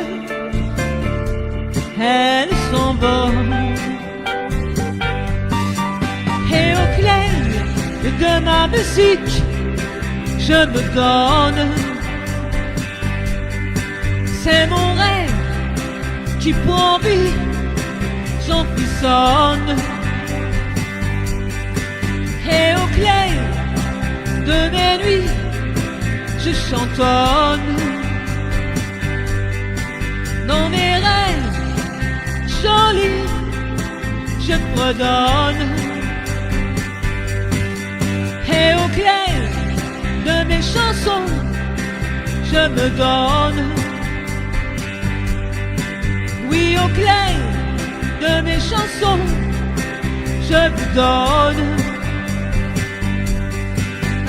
elles s'envolent. Et au clair de ma musique, je me donne. C'est mon rêve qui prend vie, j'en frissonne. Et au clair de mes nuits, je chantonne. Dans mes rêves jolis, je fredonne. Et au clair de mes chansons, je me donne. Oui, au clair de mes chansons, je vous donne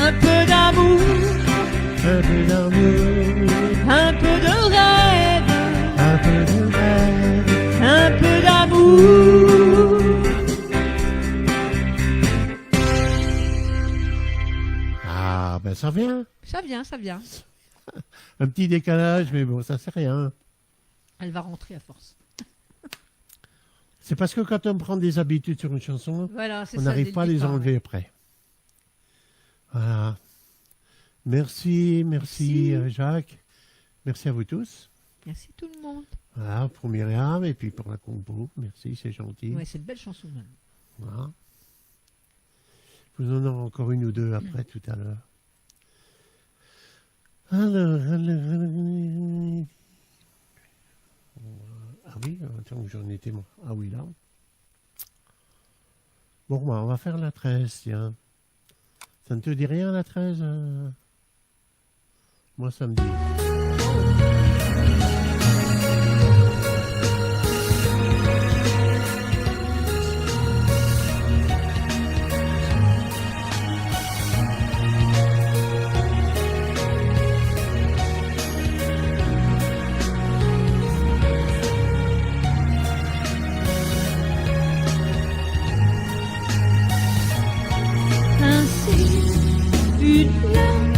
un peu d'amour, Un peu d'amour, un peu de rêve, un peu de rêve. un peu d'amour. Ah, ben ça vient. Ça vient, ça vient. Un petit décalage, mais bon, ça c'est rien. Elle va rentrer à force. C'est parce que quand on prend des habitudes sur une chanson, Voilà, c'est on ça. n'arrive dès pas à le les départ, enlever ouais. après. Voilà. Merci Merci. Jacques. Merci à vous tous. Merci tout le monde. Voilà, pour Myriam et puis pour la compo. Merci, c'est gentil. Ouais, c'est de belles chansons même. Voilà. Vous en aurez encore une ou deux après tout à l'heure. Alors. Ah oui, attends, où j'en étais moi. Ah oui, là. Bon, bah, on va faire la 13, tiens. Ça ne te dit rien, la 13 Moi, ça me dit. Ainsi, une larme,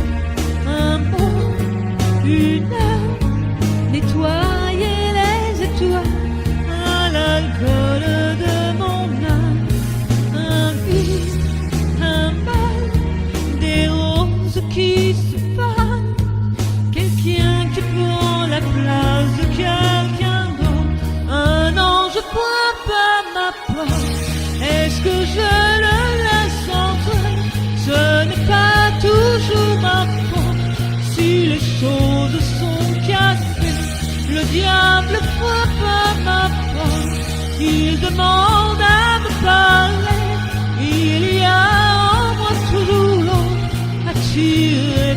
un mot, une heure, nettoyer les étoiles à l'alcool de mon âme. Un vide, un mal, des roses qui se fanent, quelqu'un qui prend la place de quelqu'un d'autre. Un ange frappe à ma porte, est-ce que je le laisse entrer? Ce n'est pas toujours ma faute si les choses sont cassées. Le diable frappe à ma porte, il demande à me parler. Il y a en moi toujours l'eau à tirer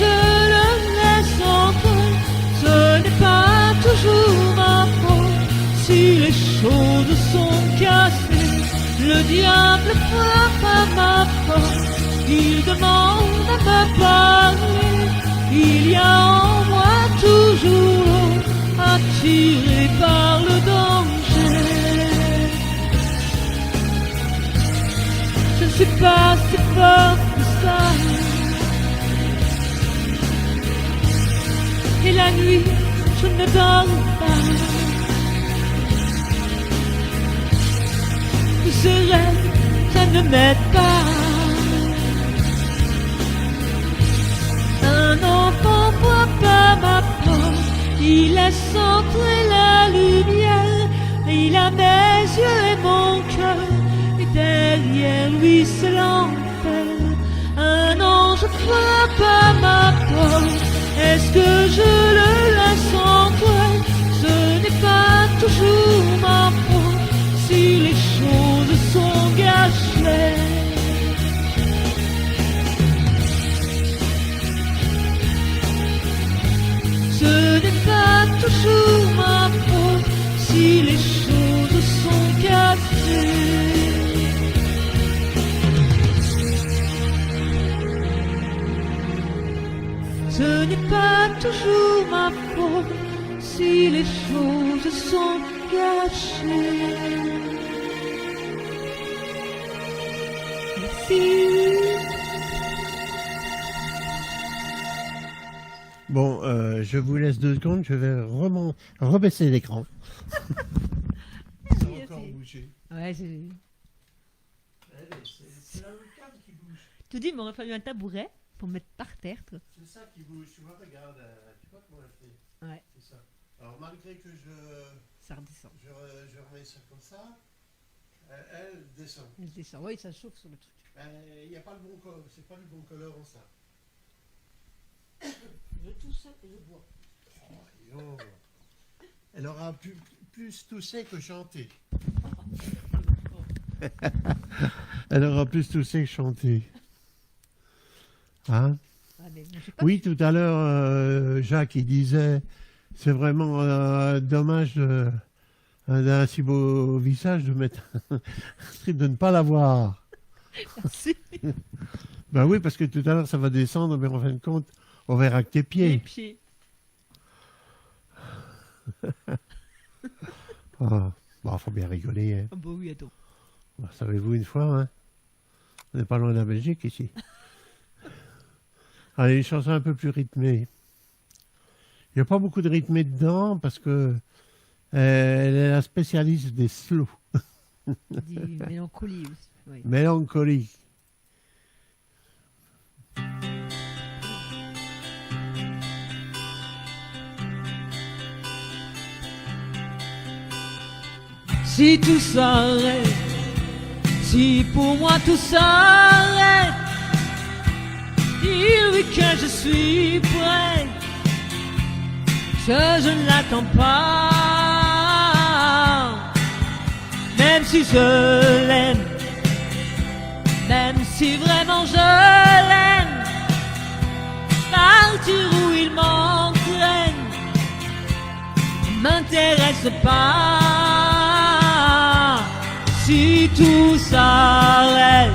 je le laisse entrer. Ce n'est pas toujours ma faute si les choses sont cassées. Le diable frappe à ma porte, il demande à me parler. Il y a en moi toujours l'eau attiré par le danger. Je ne suis pas si fort que ça. Et la nuit, je ne dors pas. Tous ces rêves, ça ne m'aide pas. Un enfant frappe à ma porte, il laisse entrer la lumière. Et il a mes yeux et mon cœur, et derrière lui c'est l'enfer. Un ange frappe à ma porte, est-ce que je le laisse entrer? Ce n'est pas toujours ma faute si les choses sont gâchées. Ce n'est pas toujours ma faute si les choses sont cassées. Ce n'est pas toujours ma faute si les choses sont gâchées. Merci. Bon, je vous laisse 2 secondes, je vais rebaisser l'écran. Ça a encore bougé. Ouais, c'est... C'est la webcam qui bouge. Tu dis, il m'aurait fallu un tabouret pour me mettre par terre, toi. C'est ça qui bouge, tu vois, regarde, tu vois comment elle fait. Ouais, C'est ça. Alors malgré que ça redescend. je remets ça comme ça, elle descend. Elle descend. Oui, ça chauffe sur le truc. Il n'y a pas le bon color, c'est pas le bon color en ça. Je tousse ça et je bois. Oh. Elle aura plus toussé que chanté. Elle aura plus toussé que chanté. Hein? Ah, mais moi, j'ai pas... Oui, tout à l'heure, Jacques, il disait, c'est vraiment dommage d'un si beau visage de mettre de ne pas l'avoir. Merci. Ben oui, parce que tout à l'heure, ça va descendre, mais en fin de compte, on verra que tes Les pieds. pieds. Ah, bon, faut bien rigoler. Hein. Ah bah oui, attends. Bon, savez-vous une fois, hein, on n'est pas loin de la Belgique ici. Allez, une chanson un peu plus rythmée. Il n'y a pas beaucoup de rythmé dedans parce que elle est la spécialiste des slow. Dit mélancolie aussi. Oui. Mélancolie. Si tout s'arrête, si pour moi tout s'arrête, dis-lui que je suis prêt, que je ne l'attends pas. Même si je l'aime, même si vraiment je l'aime, partir où il m'entraîne m'intéresse pas. Si tout s'arrête,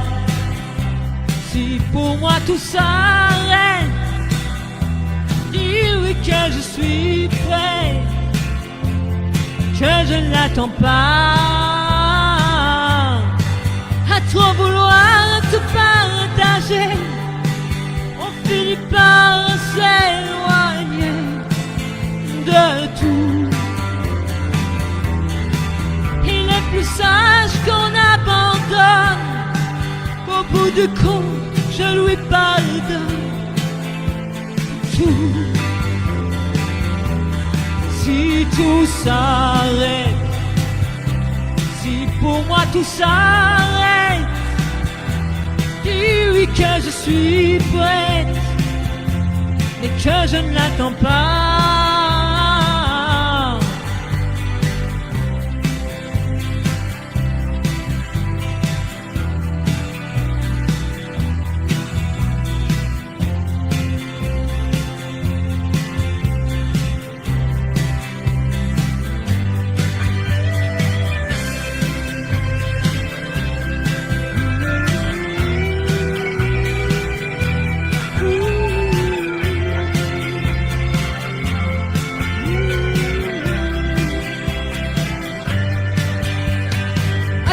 si pour moi tout s'arrête, dis-lui que je suis prêt, que je ne l'attends pas. À trop vouloir te partager, on finit par s'éloigner de tout. Il est plus sage qu'on abandonne, qu'au bout du compte, je lui pardonne tout. Si tout s'arrête, si pour moi tout s'arrête, dis-lui que je suis prête, mais que je ne l'attends pas.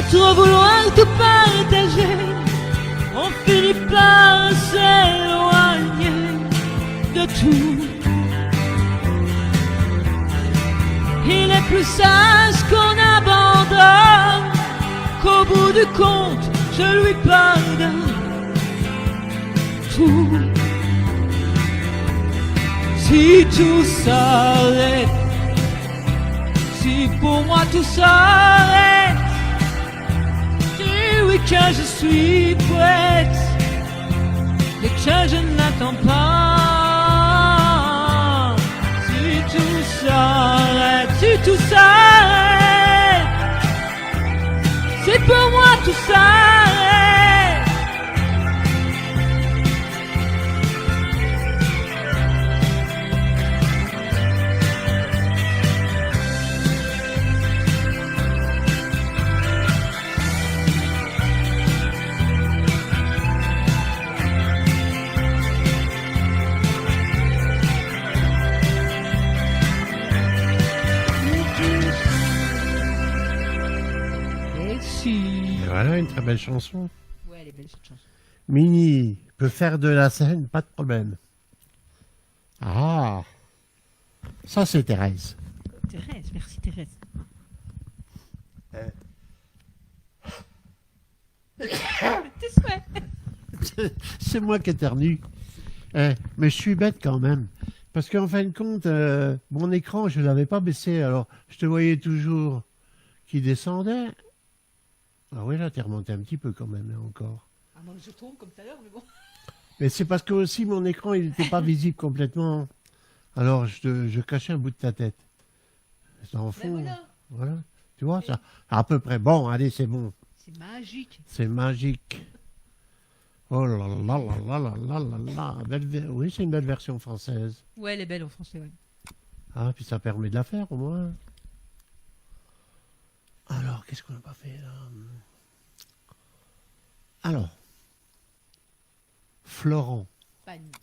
trop vouloir tout partager, on finit par s'éloigner de tout. Il est plus sage qu'on abandonne, qu'au bout du compte, je lui pardonne tout. Si tout s'arrête, si pour moi tout s'arrête, dis-oui que je suis prête et que je n'attends pas. Si tout s'arrête, si tout s'arrête, si pour moi tout s'arrête. Et voilà, une très belle chanson. Ouais, elle est belle cette chanson. Mini peut faire de la scène, pas de problème. Ah, ça c'est Thérèse. Thérèse, merci Thérèse. Tes souhaits. C'est moi qui éternue. Mais je suis bête quand même. Parce qu'en fin de compte, mon écran, je ne l'avais pas baissé. Alors, je te voyais toujours qui descendait. Ah oui, là, t'es remonté un petit peu quand même, hein, encore. Ah, moi je tombe comme tout à l'heure, mais bon. Mais c'est parce que aussi mon écran, il n'était pas visible complètement. Alors, je cachais un bout de ta tête. C'est en fond. Voilà. Voilà. Tu vois, ça, à peu près. Bon, allez, c'est bon. C'est magique. C'est magique. Oh là là là là là là là là. Oui, c'est une belle version française. Ouais, elle est belle en français, ouais. Ah, puis ça permet de la faire au moins. Alors, qu'est-ce qu'on n'a pas fait là? Alors, Florent, Panique.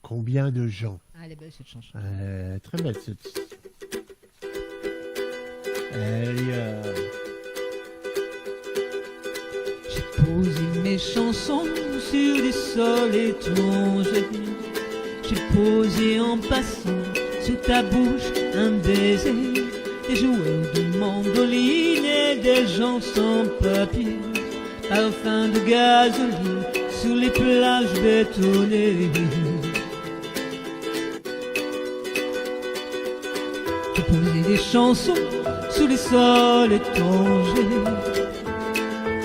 combien de gens? Ah, elle est belle cette chanson. Très belle cette. J'ai posé mes chansons sur des sols étrangers. J'ai posé en passant sur ta bouche un baiser. Des joueurs de mandoline et des gens sans papier. Parfum de gasoline sur les plages bétonnées. J'ai posé des chansons sous les sols étrangers.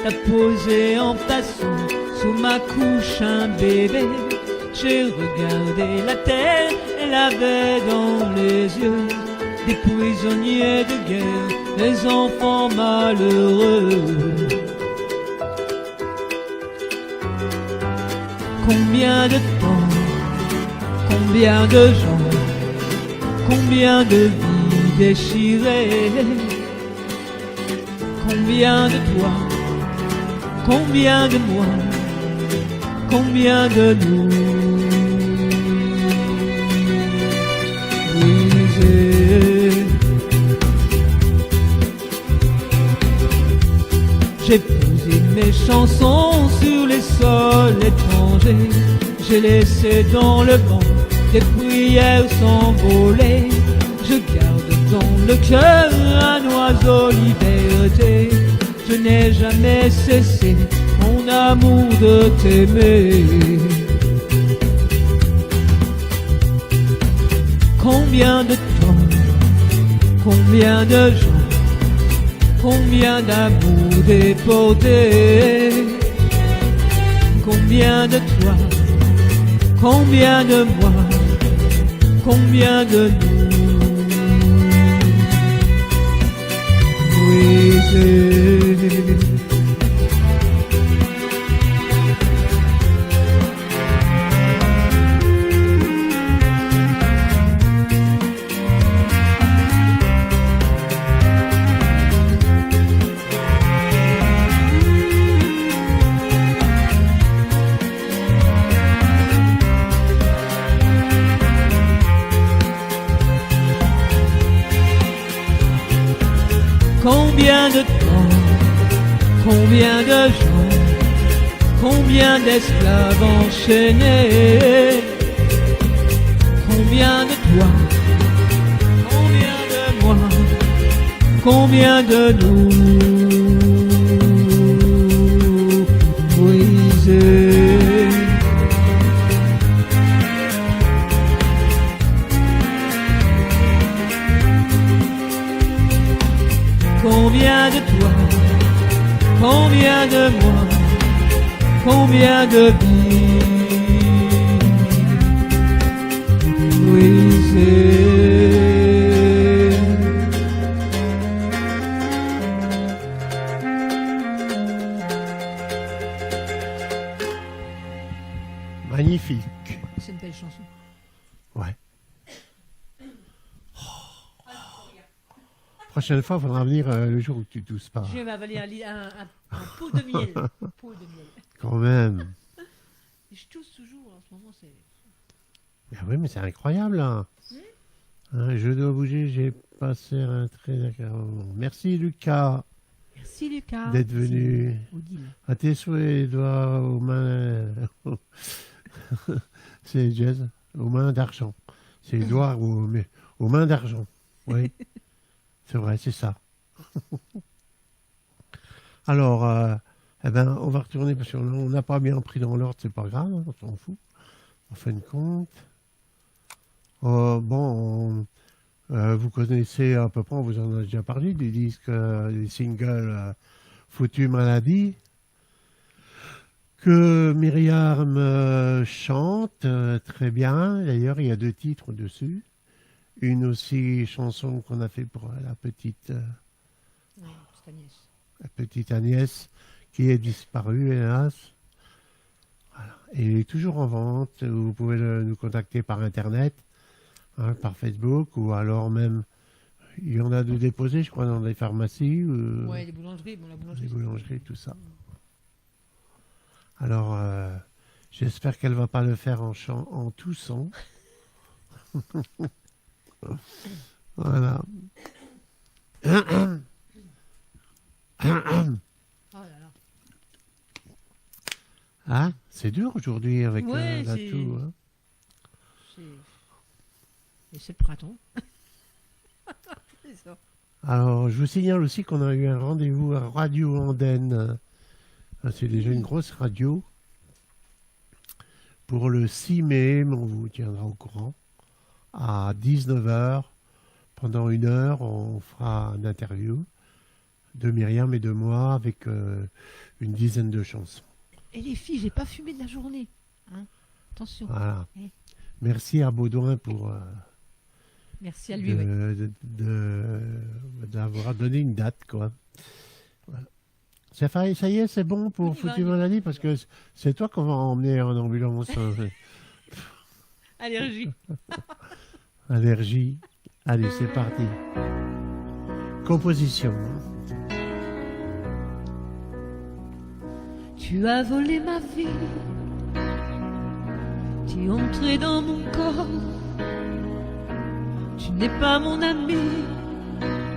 T'as posé en passant sous ma couche un bébé. J'ai regardé la terre, elle avait dans les yeux des prisonniers de guerre, des enfants malheureux. Combien de temps, combien de gens, combien de vies déchirées, combien de toi, combien de moi, combien de nous brisés. J'ai posé mes chansons sur les sols étrangers. J'ai laissé dans le vent des prières s'envoler. Je garde dans le cœur un oiseau liberté. Je n'ai jamais cessé, mon amour, de t'aimer. Combien de temps, combien de gens, combien d'amour déporté. Combien de toi, combien de moi, combien de nous brisés. Combien de temps, combien de gens, combien d'esclaves enchaînés, combien de toi, combien de moi, combien de nous brisés. Combien de toi, combien de moi, combien de vies brisées. Magnifique. C'est une belle chanson. Ouais. Prochaine fois, il faudra venir le jour où tu tousses pas. Je vais m'avaler un pot de miel. Pot de miel. Quand même. Et je tousse toujours en ce moment. C'est... Ah oui, mais c'est incroyable, là. Hein, je dois bouger, j'ai passé un très agréable moment. Merci, Lucas, Merci Lucas. d'être venu. Odile. À tes souhaits, doigts aux mains. C'est jazz, aux mains d'argent. C'est Edouard aux mains d'argent. Oui, c'est vrai, c'est ça. Alors, eh ben, on va retourner parce qu'on n'a pas bien pris dans l'ordre, c'est pas grave, hein, on s'en fout. En fin de compte. Vous connaissez à peu près, on vous en a déjà parlé, des disques, des singles Foutu Maladie, que Myriam chante très bien. D'ailleurs, il y a 2 titres dessus. Une aussi chanson qu'on a fait pour la petite Agnès, qui est disparue, hélas. Voilà. Et il est toujours en vente. Vous pouvez nous contacter par Internet, hein, par Facebook, ou alors même, il y en a de déposés, je crois, dans des pharmacies. Ouais, les boulangeries. Bon, la boulangerie. Les boulangeries, tout ça. Alors, j'espère qu'elle ne va pas le faire en toussant. Voilà. Oh là là. Ah, c'est dur aujourd'hui avec Ouais, la c'est- toux. Hein. Et c'est le printemps. C'est ça. Alors, je vous signale aussi qu'on a eu un rendez-vous à Radio Andenne. C'est déjà une grosse radio. Pour le 6 mai, on vous tiendra au courant. À 19h, pendant 1 heure, on fera une interview de Myriam et de moi avec une dizaine de chansons. Et les filles, j'ai pas fumé de la journée. Hein, attention. Voilà. Oui. Merci à Baudouin pour Merci à lui. Ouais. d'avoir donné une date, quoi. Voilà. Ça y est, c'est bon pour On y va, Foutu on y va. Maladie, parce que c'est toi qu'on va emmener en ambulance. Allergie. Allergie. Allez, c'est parti. Composition. Tu as volé ma vie, tu es entré dans mon corps. Tu n'es pas mon ami,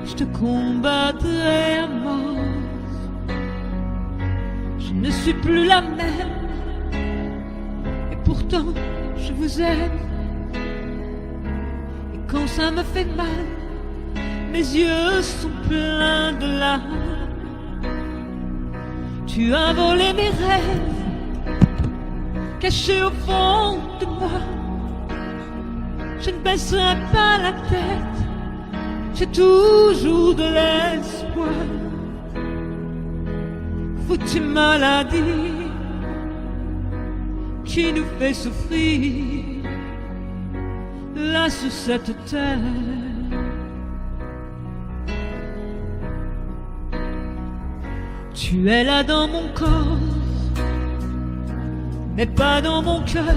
je te combattrai à mort. Je ne suis plus la même, et pourtant je vous aime. Et quand ça me fait mal, mes yeux sont pleins de larmes. Tu as volé mes rêves, cachés au fond de moi. Je ne baisserai pas la tête, j'ai toujours de l'espoir. Foutue maladie qui nous fait souffrir là sur cette terre. Tu es là dans mon corps, mais pas dans mon cœur.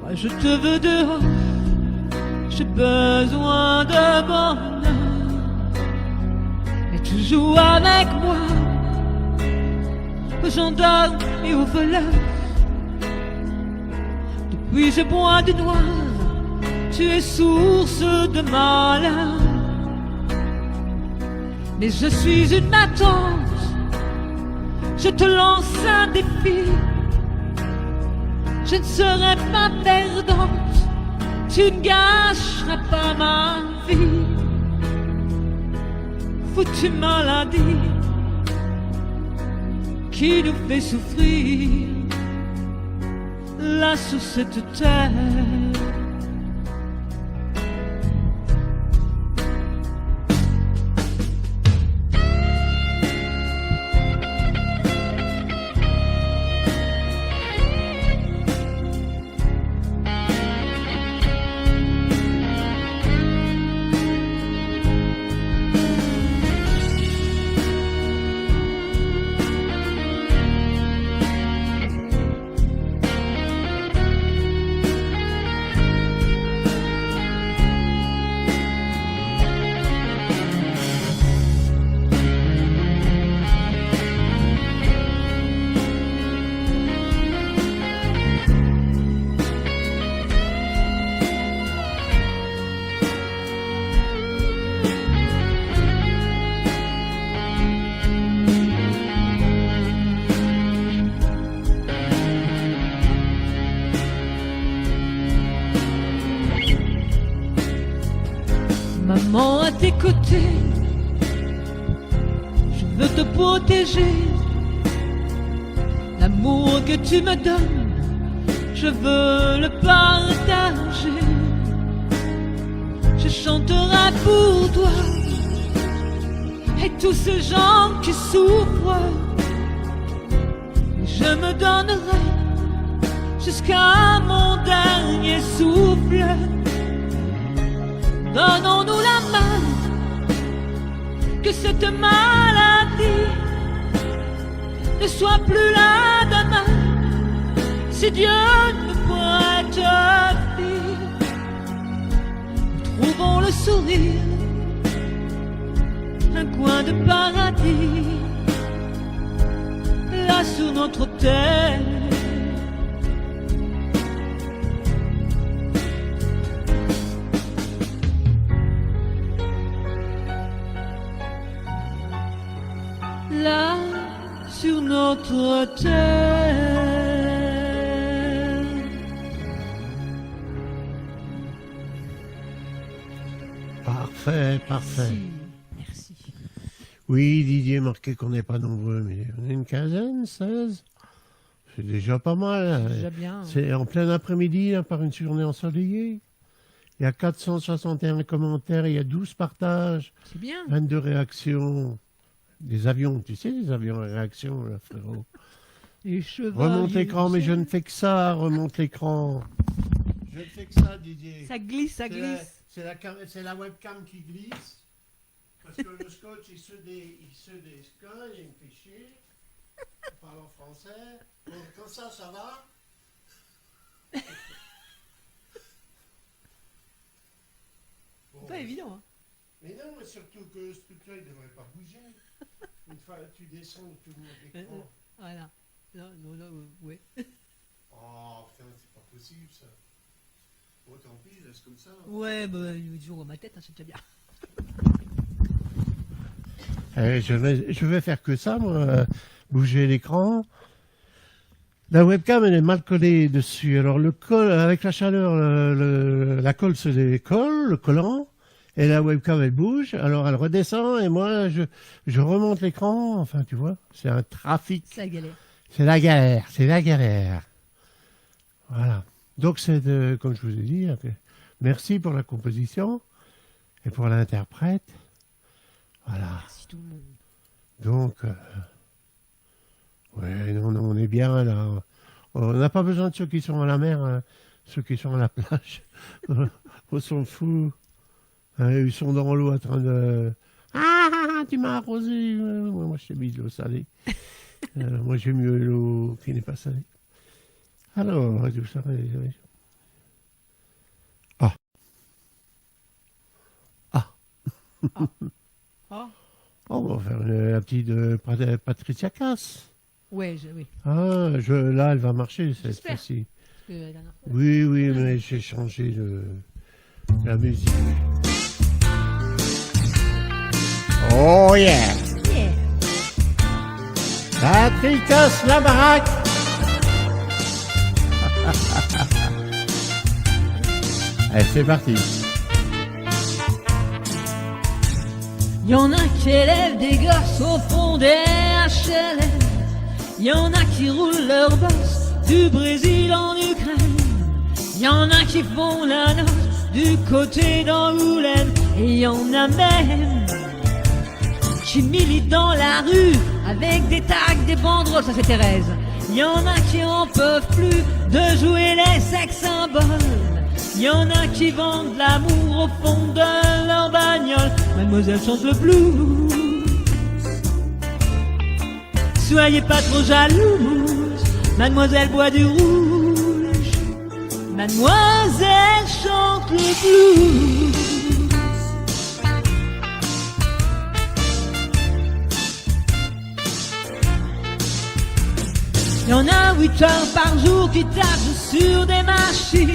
Moi je te veux dehors, j'ai besoin de bonheur. Mais tu joues avec moi, aux gendarmes et aux voleurs. Depuis je bois du noir, tu es source de malheur. Mais je suis une battante, je te lance un défi. Je ne serai pas perdante, tu ne gâcheras pas ma vie. Foutue maladie qui nous fait souffrir là sur cette terre. Maman à tes côtés, je veux te protéger. L'amour que tu me donnes, je veux le partager. Je chanterai pour toi et tous ces gens qui souffrent. Je me donnerai jusqu'à mon dernier souffle. Donnons-nous la main, que cette maladie ne soit plus là demain. Si Dieu me prête vie, nous trouvons le sourire, un coin de paradis, là sur notre terre. Là sur notre terre. Parfait, parfait. Merci. Oui, Didier marquait qu'on n'est pas nombreux, mais on est une quinzaine, 16. C'est déjà pas mal. Hein. Déjà bien. C'est en plein après-midi, là, par une journée ensoleillée. Il y a 461 commentaires, il y a 12 partages, C'est bien. 22 réactions. Des avions, tu sais, les avions à réaction, là, frérot. Les cheveux. Remonte l'écran, mais je ne fais que ça, remonte l'écran. Je ne fais que ça, Didier. Ça glisse, ça C'est glisse. c'est la webcam qui glisse. Parce que le scotch, il se décolle, il me fait chier. Je parle en français. Bon, comme ça va. Bon. Pas évident, hein. Mais non, mais surtout que ce truc-là, il ne devrait pas bouger. Une fois que tu descends, tu montes l'écran. Voilà. Non, ouais. Oh putain, c'est pas possible ça. Bon, tant pis, laisse comme ça. Ouais, bah, disons dans ma tête, hein, c'est déjà bien. Je vais faire que ça, moi, bouger l'écran. La webcam, elle est mal collée dessus. Alors, le col, avec la chaleur, la colle se décolle, le collant, et la webcam, elle bouge. Alors, elle redescend, et moi, je remonte l'écran. Enfin, tu vois, c'est un trafic. C'est la galère. C'est la galère, c'est la galère. Voilà. Donc, c'est, comme je vous ai dit, merci pour la composition et pour l'interprète. Voilà. Merci tout le monde. Donc, ouais, non, on est bien là. On n'a pas besoin de ceux qui sont à la mer, hein, ceux qui sont à la plage. On s'en fout. Hein, ils sont dans l'eau en train de... Ah, tu m'as arrosé. Moi, je t'ai mis de l'eau salée. Moi, j'aime mieux l'eau qui n'est pas salée. Alors, tout ça... Ah. Ah. Ah. Ah. On va faire la petite Patricia Cass. Ouais, oui. Ah, là, elle va marcher cette J'espère. fois-ci. Parce que la dernière fois, Oui, mais j'ai changé la musique. Oh yeah. Yeah. Patrick casse la baraque. Allez, c'est parti. Y en a qui élèvent des gosses au fond des HLM. Y en a qui roulent leur boss du Brésil en Ukraine. Y en a qui font la noce du côté d'Angoulême. Et y en a même qui militent dans la rue avec des tags, des banderoles, ça c'est Thérèse. Y en a qui en peuvent plus de jouer les sex symboles. Y en a qui vendent l'amour au fond de leur bagnole. Mademoiselle chante le blues. Soyez pas trop jalouse. Mademoiselle boit du rouge. Mademoiselle chante le blues. Y en a 8 heures par jour qui tapent sur des machines.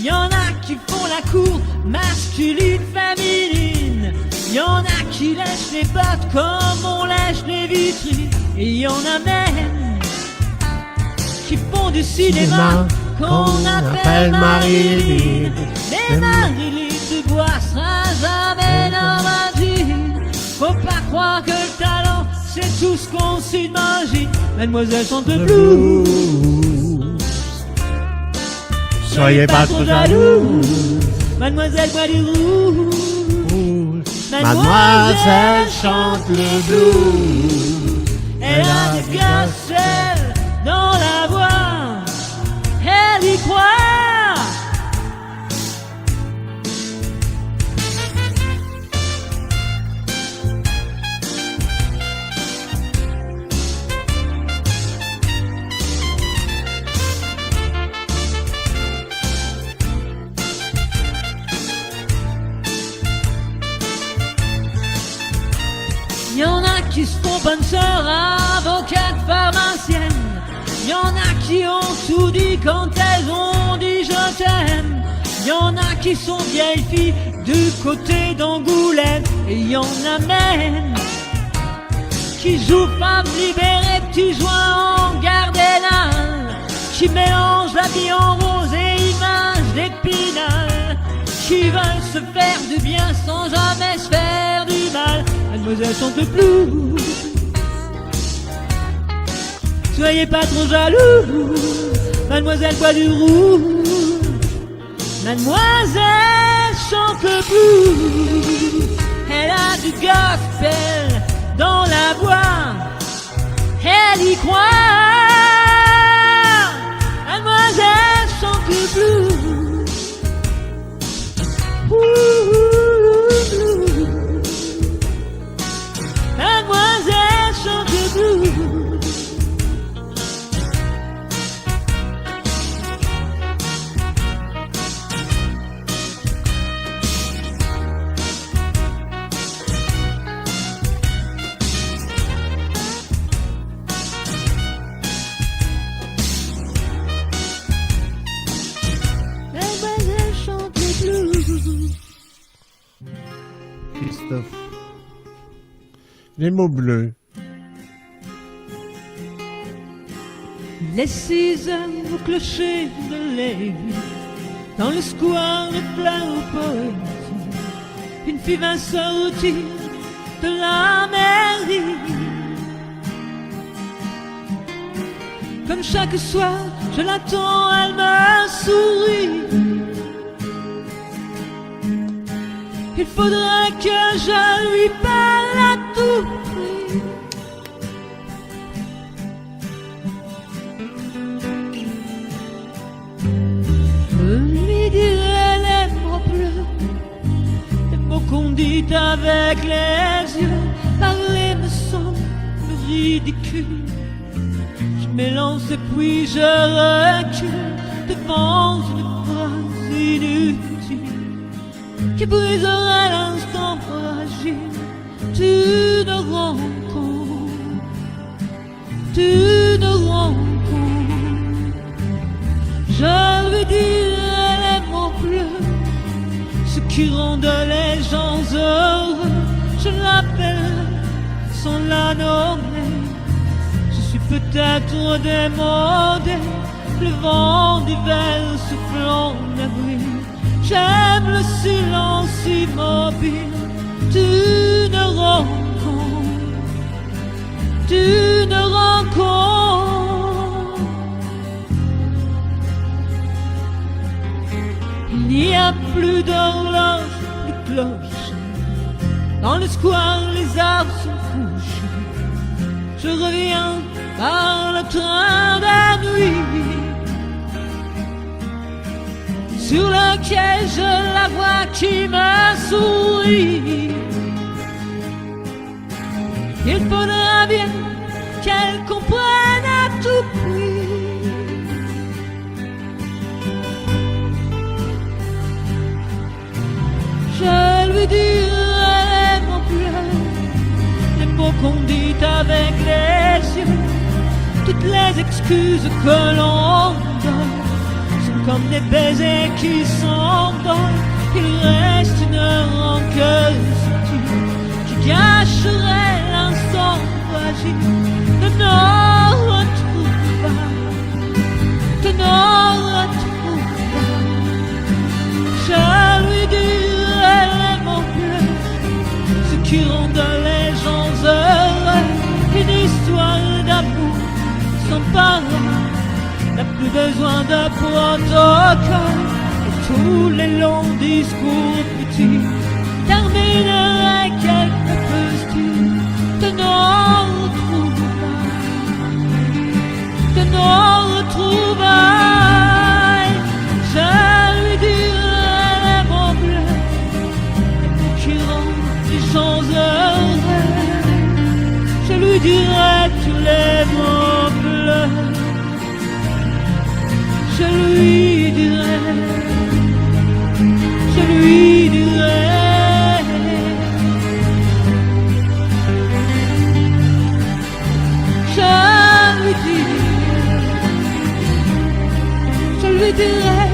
Y en a qui font la cour masculine, féminine. Y en a qui lèchent les bottes comme on lèche les vitrines. Et y en a même qui font du cinéma qu'on appelle Marilyn. Mais Marilyn Dubois sera jamais Normandie. Faut pas croire que le talent c'est tout ce qu'on s'imagine. Mademoiselle chante le blues. Soyez pas trop jaloux. Mademoiselle boit du rouge. Mademoiselle chante le blues. Elle a des gazelles dans la voix. Elle y croit. Y en a qui se font bonne sœur, avocate, pharmacienne. Y en a qui ont tout dit quand elles ont dit je t'aime. Y en a qui sont vieilles filles du côté d'Angoulême. Et y en a même qui jouent femmes libérées, petits joints en gardénal, qui mélangent la vie en rose et images d'épinal, qui veulent se faire du bien sans jamais se faire du mal. Mademoiselle chante le blues. Soyez pas trop jaloux. Mademoiselle boit du rouge. Mademoiselle chante le blues. Elle a du gospel dans la voix. Elle y croit. Mademoiselle chante le blues. Mademoiselle chante le blues. Mademoiselle chante le blues. Christophe. Les mots bleus. Les 6 heures au clocher de l'église, dans le square de fleurs poétiques, une fille vint sortir de la mairie. Comme chaque soir, je l'attends, elle me sourit. Il faudrait que je lui parle à tout prix. Je lui dirai les mots bleus, les mots qu'on dit avec les yeux. Parler me semble ridicule. Je m'élance et puis je recule devant une phrase inutile qui brisera l'instant fragile d'une rencontre, d'une rencontre. Je lui dirai les mots bleus, ce qui rend les gens heureux. Je l'appelle sans la nommer. Je suis peut-être démodé, le vent d'hiver soufflant l'abri. J'aime le silence immobile d'une rencontre. Il n'y a plus d'horloge, plus de cloche. Dans le square, les arbres sont couchés. Je reviens par le train de nuit, sur lequel je la vois qui me sourit. Il faudra bien qu'elle comprenne à tout prix. Je lui dirai mon pleur, les mots qu'on dit avec les yeux, toutes les excuses que l'on donne sont comme des baisers qui s'endorment. Il reste une rancœur qui cacherait l'instant fragile de nos retrouvailles, de nos retrouvailles. Je lui dirai les mots bleus, ce qui rend les gens heureux. Une histoire d'amour sans parole, n'a plus besoin de protocole. Et tous les longs discours petits termineraient quelque peu de nos retrouvailles, de nos retrouvailles. Je lui dirai les mots bleus, les mots qui rendent les gens heureux. Je lui dirai tous les mots bleus. Je lui dirai, je lui dirai. Je lui dirai, je lui dirai.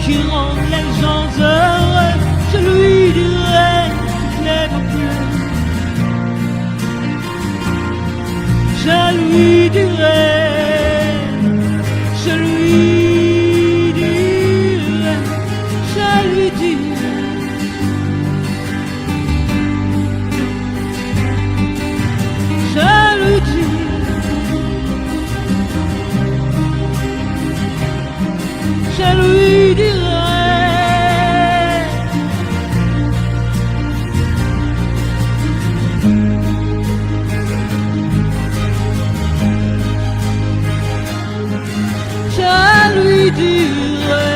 Qui rendent les gens heureux, je lui dirai les mots bleus. Je lui dirai, je lui dirai, je lui dirai. Je lui dirai. Je lui dirai. Je lui dirai.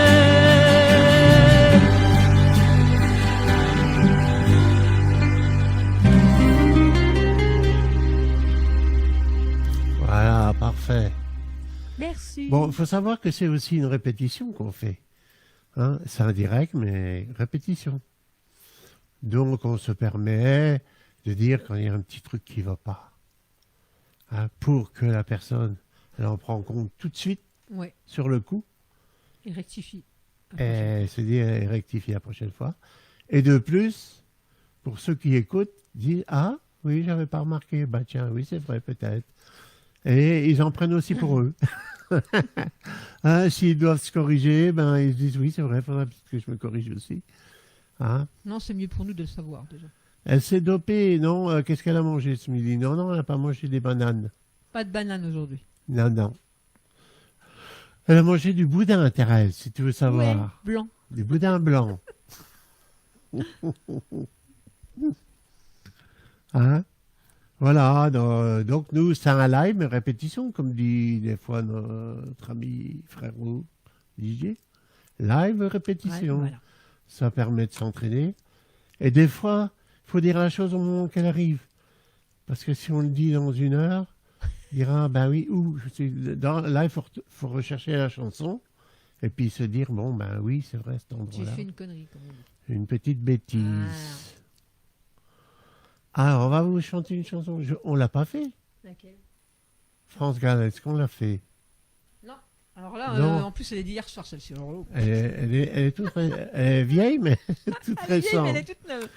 Voilà, parfait. Merci. Bon, il faut savoir que c'est aussi une répétition qu'on fait. Hein, c'est indirect, mais répétition. Donc, on se permet de dire quand il y a un petit truc qui ne va pas. Hein, pour que la personne, elle en prend compte tout de suite, Ouais, sur le coup, et rectifie. et se dit, elle rectifie la prochaine fois. Et de plus, pour ceux qui écoutent, disent, ah, oui, j'avais pas remarqué. Bah tiens, oui, c'est vrai, peut-être. Et ils en prennent aussi pour eux. Hein, s'ils doivent se corriger, ben, ils se disent, oui, c'est vrai, il faudrait que je me corrige aussi. Hein? Non, c'est mieux pour nous de le savoir déjà. Elle s'est dopée, non? Qu'est-ce qu'elle a mangé ce midi? Non, non, elle n'a pas mangé des bananes. Pas de banane aujourd'hui. Non, non. Elle a mangé du boudin, Thérèse, si tu veux Ouais, savoir. blanc. Du boudin blanc. Hein? Voilà, donc nous, c'est un live, mais répétition, comme dit des fois notre ami frérot DJ. Live, répétition. Ouais, voilà. Ça permet de s'entraîner. Et des fois, il faut dire la chose au moment qu'elle arrive. Parce que si on le dit dans 1 heure, Dira, ben oui, là, il faut rechercher la chanson et puis se dire, bon, ben oui, c'est vrai, cet J'ai endroit-là. fait une connerie, comme on dit. Une petite bêtise. Alors, on va vous chanter une chanson. On l'a pas fait. Laquelle? France Gall, est-ce qu'on l'a fait? Non. Alors là, Non. en plus, elle est d'hier soir, celle-ci. Alors, oh. Elle est vieille, mais toute Elle est vieille, mais récente. elle est toute neuve.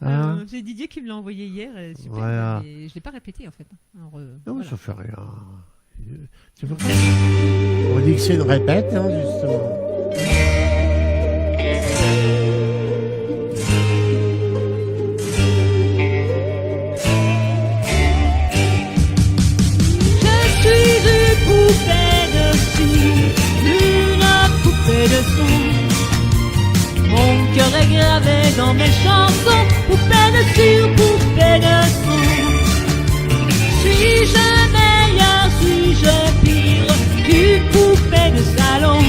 Hein? C'est Didier qui me l'a envoyé hier. Elle est super, Voilà. mais je ne l'ai pas répété en fait. Alors, Non, voilà. ça fait rien. C'est pour ça. On dit que c'est une répète, hein, justement. Je suis une poupée de cire, une poupée de son. Mon cœur est gravé dans mes chansons, poupée de cire, poupée de son. Suis-je meilleur, suis-je pire qu'une poupée de salon?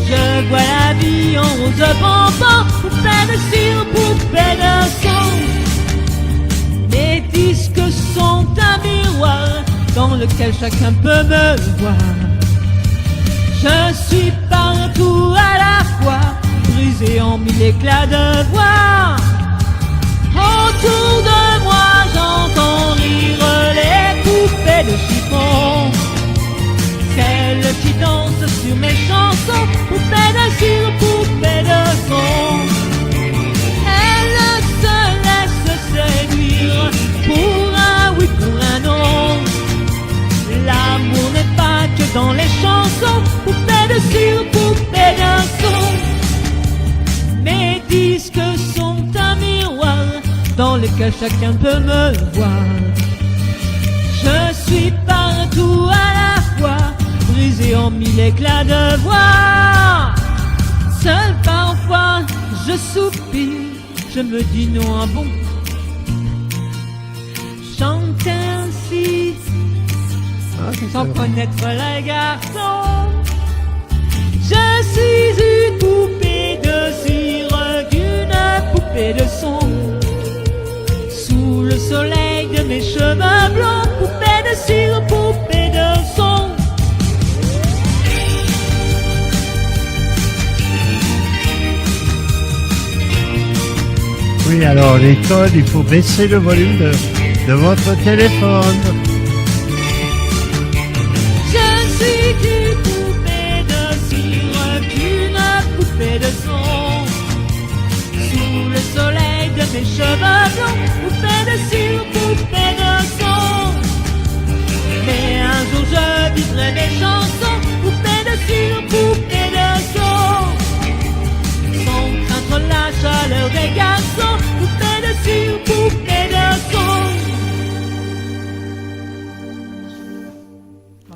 Je vois la vie en rose bonbon, poupée de cire, poupée de son. Mes disques sont un miroir dans lequel chacun peut me voir. Je suis partout à la fois, brisé en mille éclats de voix. Autour de moi j'entends rire les poupées de chiffon, celles qui dansent sur mes chansons, poupées de cire, poupées de son. Elles se laissent séduire pour un oui, pour un non. L'amour n'est pas que dans les chansons, poupées de cire, poupées de son. Mes disques sont un miroir dans lequel chacun peut me voir. Je suis partout à la fois, brisé en mille éclats de voix. Seul parfois je soupire, je me dis non à bon. Chante ainsi sans connaître les garçons. Je suis une poupée de cire, d'une poupée de son. Sous le soleil de mes cheveux blancs, poupée de cire, poupée de son. Oui, alors l'école, il faut baisser le volume de votre téléphone. Je suis une poupée de cire, d'une poupée de son. Sous le soleil de mes cheveux blancs, poupée de cire, poupée de son. Mais un jour je vivrai mes chansons, poupée de cire, poupée de son. Sans craindre la chaleur des garçons, poupée de cire, poupée de son.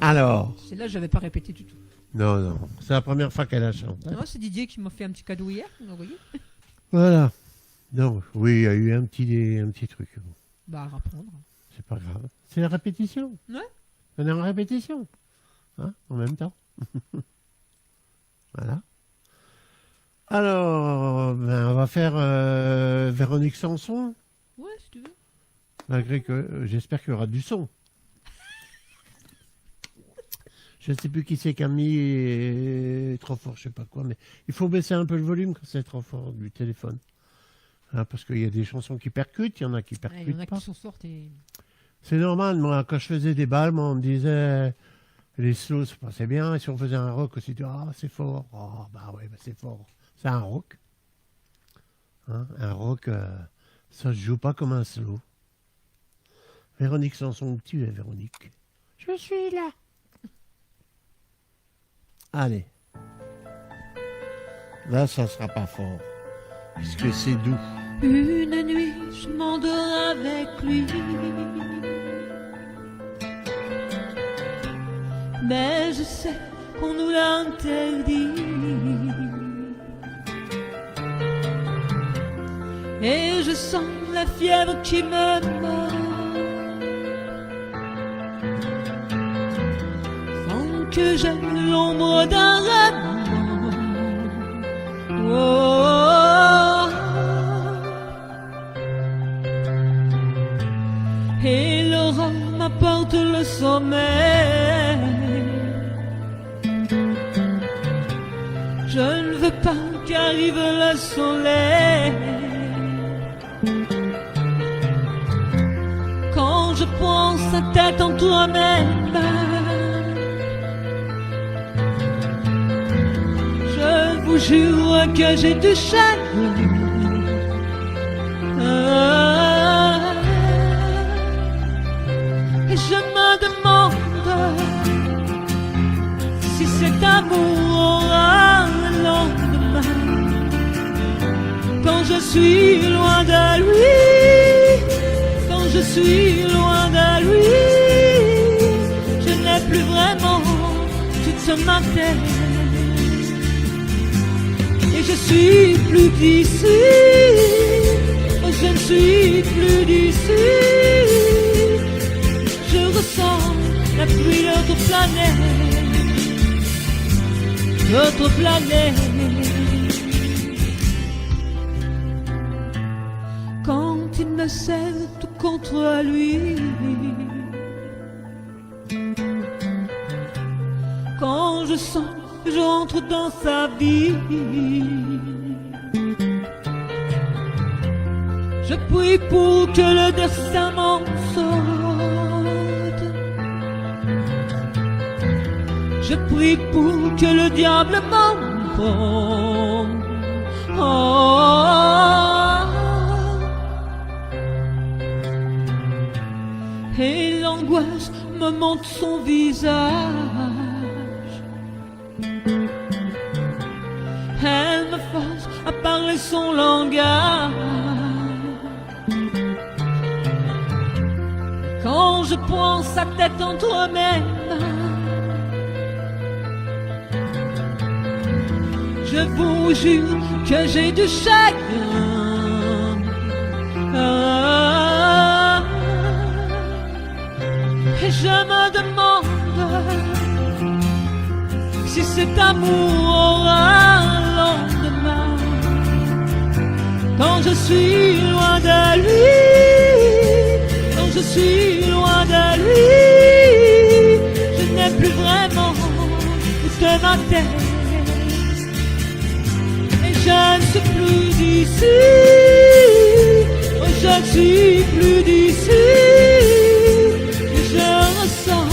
Alors, Celle-là, je n'avais pas répété du tout. non, non, c'est la première fois qu'elle la chante. Hein. Non, c'est Didier qui m'a fait un petit cadeau hier, vous voyez. Voilà. Donc, oui, il y a eu un petit truc. Bon, Bah, à reprendre. c'est pas grave. C'est la répétition. Ouais. On est en répétition. Hein, en même temps. Voilà. Alors, ben, on va faire Véronique Sanson, Ouais, si tu veux. malgré que j'espère qu'il y aura du son. Je ne sais plus qui c'est qui a mis trop fort, je sais pas quoi, mais il faut baisser un peu le volume quand c'est trop fort du téléphone. Hein, parce qu'il y a des chansons qui percutent, il y en a qui Il percutent y en a pas. qui sont sortes et. C'est normal, moi, quand je faisais des balles, moi, on me disait les slows, ça passait bien, et si on faisait un rock aussi, ah, c'est fort. Oh, bah ouais, bah, c'est fort. C'est un rock. Hein, un rock, ça se joue pas comme un slow. Véronique Sanson, où tu es, Véronique? Je suis là. Allez. Là, ça sera pas fort, puisque c'est doux. Une nuit, je m'endors avec lui. Mais je sais qu'on nous l'interdit. Et je sens la fièvre qui me mord. Sans que j'aie l'ombre d'un remords. Oh. et l'aurore m'apporte le sommeil. Je ne veux pas qu'arrive le soleil. Quand je pense à tête en toi-même, je vous jure que j'ai du chagrin. Et je me demande si cet amour aura un lendemain. Quand je suis loin de lui, quand je suis loin de lui, je n'ai plus vraiment toute ma tête. Et je suis plus d'ici, je ne suis plus d'ici. Je ressens la pluie d'autre planète, d'autre planète. Quand il me serre tout contre lui, quand je sens que j'entre dans sa vie, je prie pour que le destin m'en sorte. Je prie pour que le diable m'emporte. Et l'angoisse me montre son visage. Elle me force à parler son langage. Quand je prends sa tête entre mes mains, je vous jure que j'ai du chagrin. Et je me demande si cet amour aura un lendemain. Quand je suis loin de lui, quand je suis loin de lui, je n'ai plus vraiment toute ma tête. Et je ne suis plus d'ici, je ne suis plus d'ici. Je ressens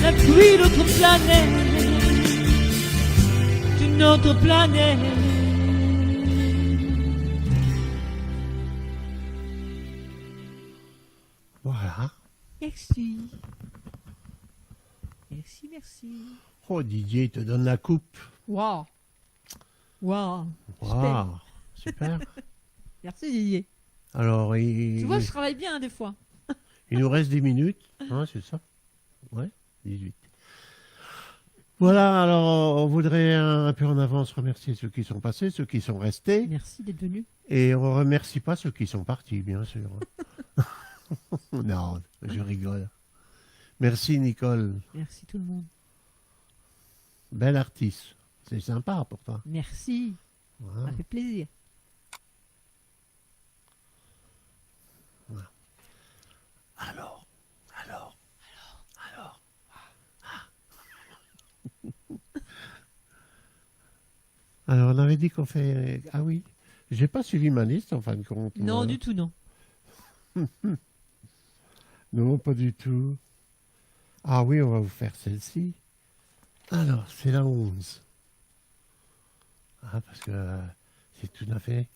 la pluie d'autre planète, d'une autre planète. Voilà. Merci. Merci, merci. Oh, Didier, il te donne la coupe. Waouh. Waouh. Waouh, super. Merci Didier. Alors, Tu vois, je travaille bien des fois. il nous reste 10 minutes. Hein, c'est ça? Ouais, 18. Voilà, alors on voudrait un peu en avance remercier ceux qui sont passés, ceux qui sont restés. Merci d'être venu. Et on ne remercie pas ceux qui sont partis, bien sûr. Non, je rigole. Merci Nicole. Merci tout le monde. Bel artiste. C'est sympa pour toi. Merci. Voilà. Ça fait plaisir. Voilà. Alors. Alors, on avait dit qu'on fait... Ah oui, j'ai pas suivi ma liste en fin de compte. Non, moi. du tout, non. Non, pas du tout. Ah oui, on va vous faire celle-ci. Alors, c'est la 11. Ah, parce que c'est tout à fait...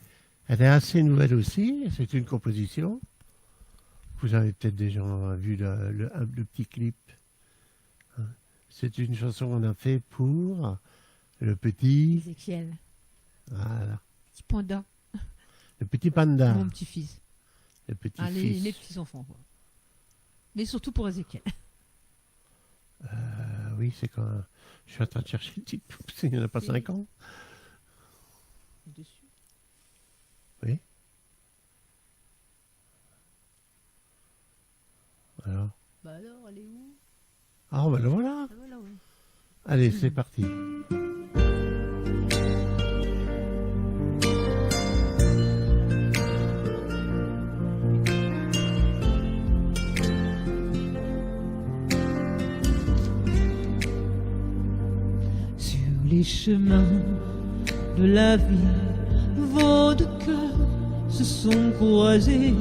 Elle est assez nouvelle aussi, c'est une composition. Vous avez peut-être déjà vu le petit clip. Hein. C'est une chanson qu'on a fait pour le petit... Ézéchiel. Voilà. Petit panda. Le petit panda. Mon petit-fils. Le petit Ah, fils. les petits-enfants. Quoi. Mais surtout pour Ézéchiel. Oui, c'est quand... Je suis en train de chercher le titre. Il n'y en a pas 5 ans. Dessus. Oui. Alors. Bah alors, elle est où? Ah, ben le voilà. Ah, voilà, ouais. Allez, c'est parti. les chemins de la vie, vos deux cœurs se sont croisés.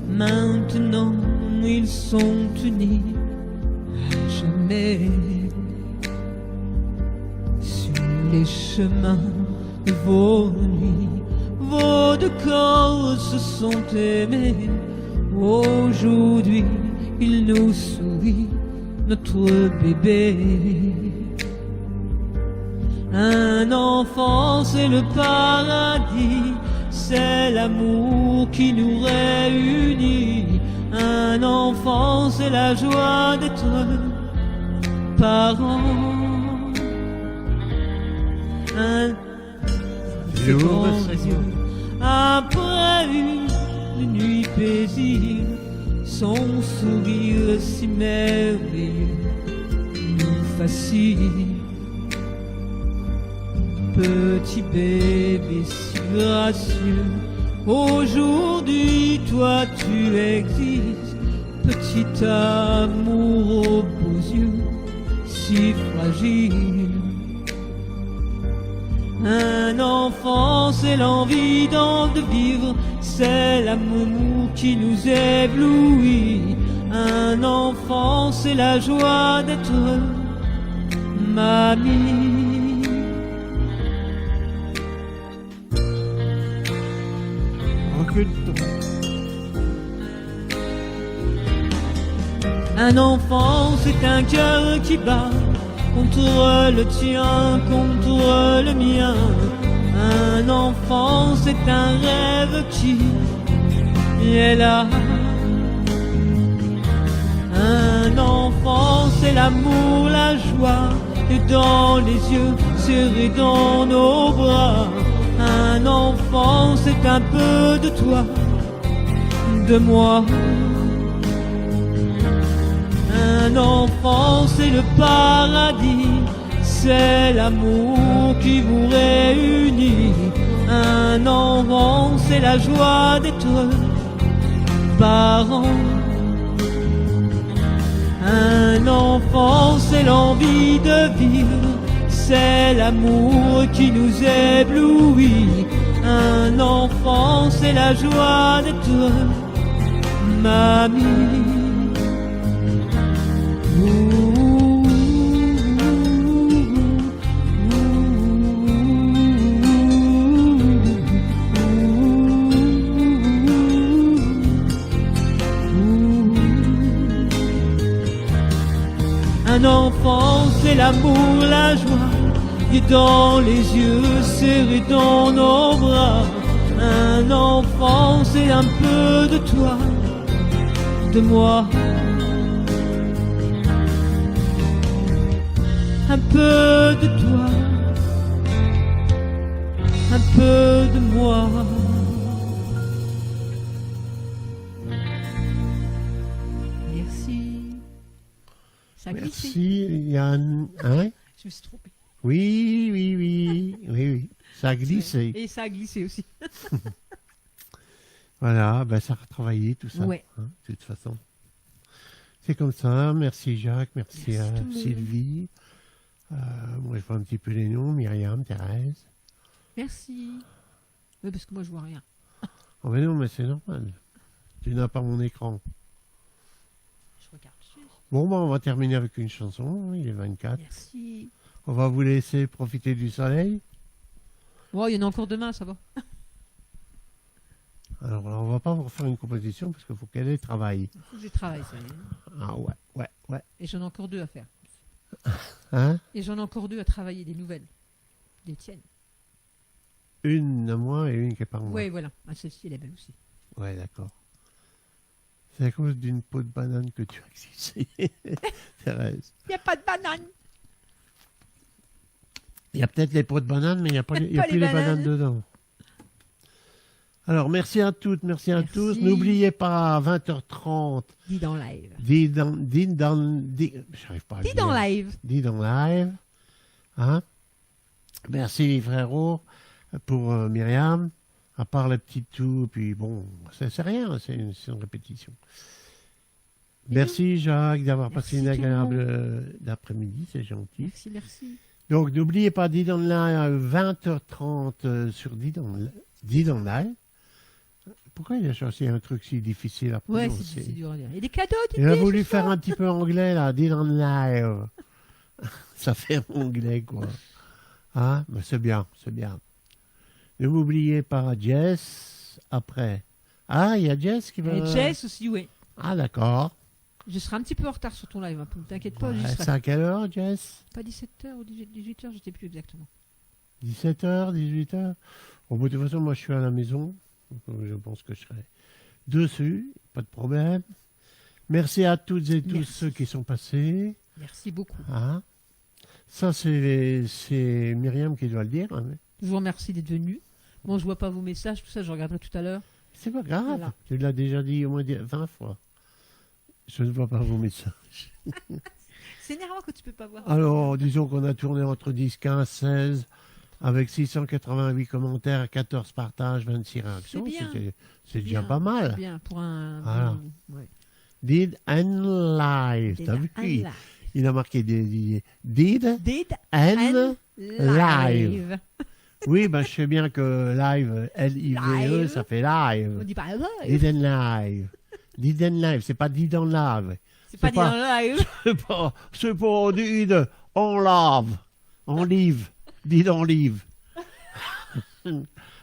Maintenant ils sont unis à jamais. Sur les chemins de vos nuits, vos deux corps se sont aimés. Aujourd'hui il nous sourit, notre bébé. Un enfant, c'est le paradis, c'est l'amour qui nous réunit. Un enfant, c'est la joie d'être parents. Un Jour, après une nuit paisible, son sourire si merveilleux nous fascine. Petit bébé si gracieux, aujourd'hui toi tu existes. Petit amour aux beaux yeux si fragile. Un enfant, c'est l'envie de vivre, c'est l'amour qui nous éblouit. Un enfant, c'est la joie d'être mamie. Recule-toi. Un enfant, c'est un cœur qui bat contre le tien, contre le mien. Un enfant, c'est un rêve qui est là. Un enfant, c'est l'amour, la joie, et dans les yeux, serrés dans nos bras. Un enfant, c'est un peu de toi, de moi. Un enfant, c'est le paradis, c'est l'amour qui vous réunit. Un enfant, c'est la joie d'être parents. Un enfant, c'est l'envie de vivre, c'est l'amour qui nous éblouit. Un enfant, c'est la joie d'être mamie. Un enfant, c'est l'amour, la joie, et dans les yeux, serrés dans nos bras. Un enfant, c'est un peu de toi, de moi. Un peu de toi, un peu de moi. Merci. Ça a glissé. Merci, Yann. Hein? Je me suis trompée. Oui. Ça a glissé. Et ça a glissé aussi. Voilà, ben ça a retravaillé tout ça. Ouais. Hein, de toute façon. C'est comme ça. Merci Jacques, merci Merci à tout le monde. Sylvie. Moi je vois un petit peu les noms, Myriam, Thérèse. Merci. Oui, parce que moi je vois rien. Oh mais non, mais c'est normal. Tu n'as pas mon écran. Je regarde dessus. Bon, ben, on va terminer avec une chanson. Il est 24. Merci. On va vous laisser profiter du soleil. Oh, il y en a encore demain, ça va. Alors, on va pas vous refaire une composition parce qu'il faut qu'elle ait travail. Il faut que je travaille, ça y est. Ah ouais. Et j'en ai encore 2 à faire. Hein? Et j'en ai encore 2 à travailler, des nouvelles. Des tiennes. Une à moi et une qui est par moi. Oui, voilà. Ah, celle-ci, elle est belle aussi. Ouais, d'accord. C'est à cause d'une peau de banane que tu as existé, Thérèse. Il n'y a pas de banane. Il y a peut-être les pots de banane, mais il n'y a, pas, il y a Pas plus les les bananes bananes. dedans. Alors, merci à toutes, merci à Merci. tous. N'oubliez pas, à 20h30, Dis dans live. j'arrive pas à Dis le dans dire. live. Dis dans live. Hein? Merci frérot pour Myriam. À part le petit tout, puis bon, c'est rien, c'est une répétition. Merci Jacques d'avoir passé Merci une tout le monde. agréable d'après-midi, c'est gentil. Merci. Donc, n'oubliez pas, Did on Live, 20h30 sur Did on Live. Pourquoi il a cherché un truc si difficile à Ouais, prononcer? c'est dur à dire. Et des cadeaux, Il a voulu faire un petit peu anglais, là, Did on Live. Ça fait anglais, quoi. Hein? Mais c'est bien, c'est bien. Ne m'oubliez pas, Jess, après. Ah, il y a Jess qui va... Et Jess aussi, oui. Ah, d'accord. Je serai un petit peu en retard sur ton live, hein. Ne t'inquiète pas, Ouais, j'y c'est serai. à quelle heure, Jess? Pas 17h ou 18h, je ne sais plus exactement. 17h, 18h? Bon, de toute façon, moi, je suis à la maison. Donc, je pense que je serai dessus. Pas de problème. Merci à toutes et tous Merci. ceux qui sont passés. Merci beaucoup. Hein? Ça, c'est Myriam qui doit le dire. Hein, mais Je vous remercie d'être venu. Bon, je vois pas vos messages, tout ça, je regarderai tout à l'heure. c'est pas grave. Voilà. Tu l'as déjà dit au moins 20 fois. Je ne vois pas vos messages. C'est énervant que tu peux pas voir. Alors, disons qu'on a tourné entre 10, 15, 16, avec 688 commentaires, 14 partages, 26 réactions. bien. C'est déjà Bien, pas mal. Bien, pour un... Voilà. Ouais. Did and live. T'as vu qu'il il a marqué Did Did and live. live. Oui, ben, je sais bien que live, L-I-V-E, Live. ça fait On live. dit pas live. Did and live. Did and live, c'est pas Did and live. C'est pas dit pas- en live. C'est pas Did on lave. On live. Did on live.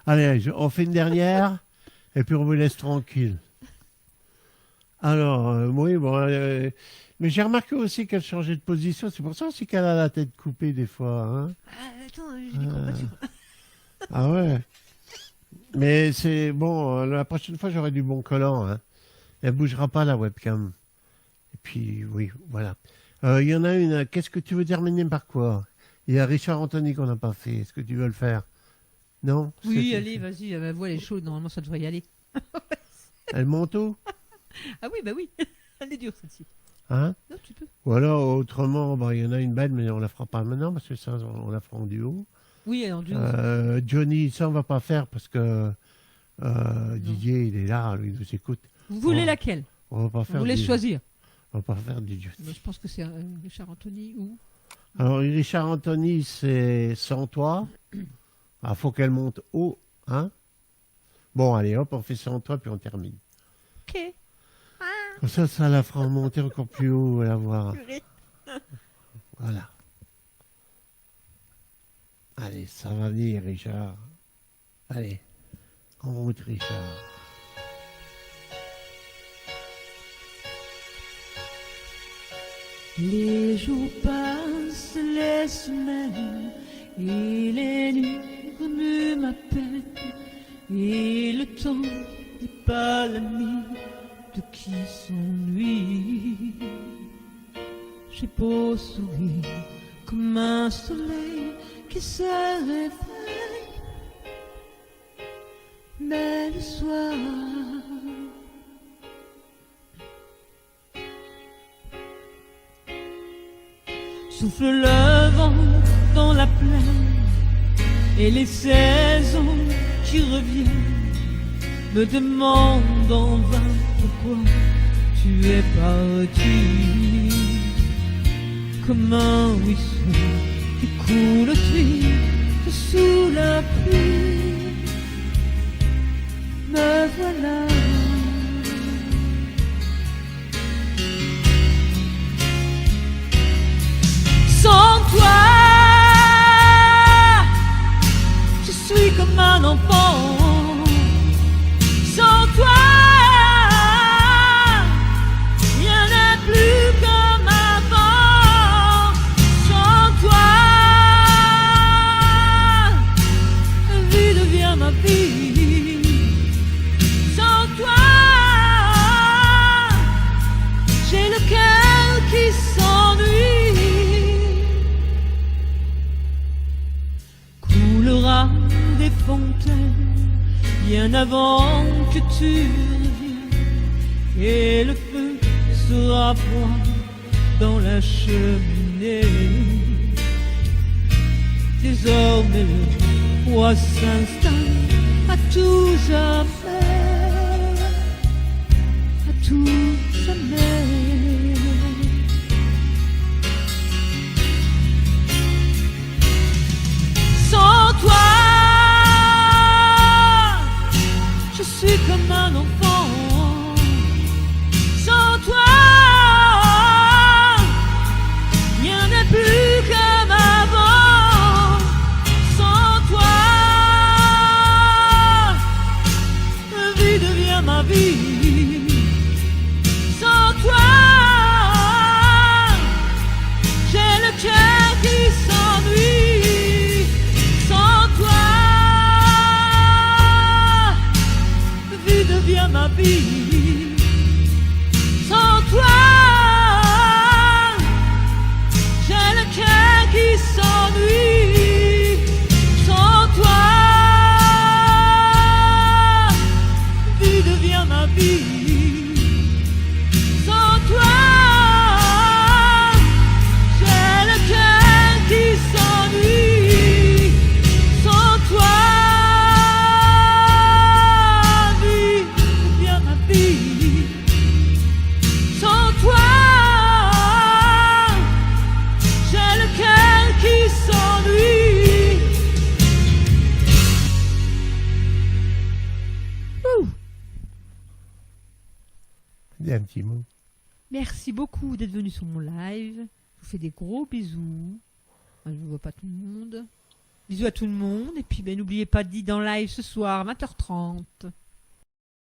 Allez, on fait une dernière, et puis on vous laisse tranquille. Alors, oui, bon, mais j'ai remarqué aussi qu'elle changeait de position. C'est pour ça aussi qu'elle a la tête coupée des fois. Hein. Ah, attends, je n'y crois pas sûr. Ah ouais. Mais c'est bon, la prochaine fois j'aurai du bon collant. Hein. Elle bougera pas la webcam. Et puis, oui, voilà. Il y en a une. Qu'est-ce que tu veux terminer par quoi? Il y a Richard Anthony qu'on n'a pas fait. Est-ce que tu veux le faire? Non? Oui, C'est- allez, vas-y, ma voix elle est chaude, normalement ça devrait y aller. Elle monte où? Ah oui, bah oui, elle est dure celle-ci. Hein? Non, tu peux. Ou alors, autrement, bah, il y en a une belle, mais on la fera pas maintenant parce que ça, on la fera en duo. Oui, elle est en duo. Johnny, ça, on va pas faire parce que Didier, il est là, lui, il nous écoute. Vous voulez oh. laquelle? On va pas Vous faire voulez du- choisir? On va pas faire du Johnny. Moi, je pense que c'est Richard Anthony ou... Alors, Richard Anthony, c'est Sans toi. Ah, faut qu'elle monte haut, hein? Bon, allez, hop, on fait Sans toi, puis on termine. Ok. Comme ça la fera monter encore plus haut, la voir. Purée. Voilà. Allez, ça va venir, Richard. Allez, en route, Richard. Les jours passent, les semaines, et les nuits remuent ma peine, et le temps n'est pas l'ami de qui s'ennuie. J'ai beau sourire comme un soleil qui se réveille, mais le soir souffle le vent dans la plaine, et les saisons qui reviennent me demandent en vain pourquoi tu es parti. Comme un ruisseau qui coule triste sous la pluie, me voilà. Sans toi, je suis comme un enfant. Sans toi, rien n'est plus comme avant. Sans toi, la vie devient ma vie. Sans toi, j'ai le cœur qui s'ennuie. Coulera des fontaines bien avant que tu reviennes, et le feu sera froid dans la cheminée. Désormais le froid s'installe à tout jamais, à tout jamais. dis un petit mot. Merci beaucoup d'être venu sur mon live. Je vous fais des gros bisous. Enfin, je ne vois pas tout le monde. Bisous à tout le monde. Et puis, n'oubliez pas de dire dans live ce soir, 20h30.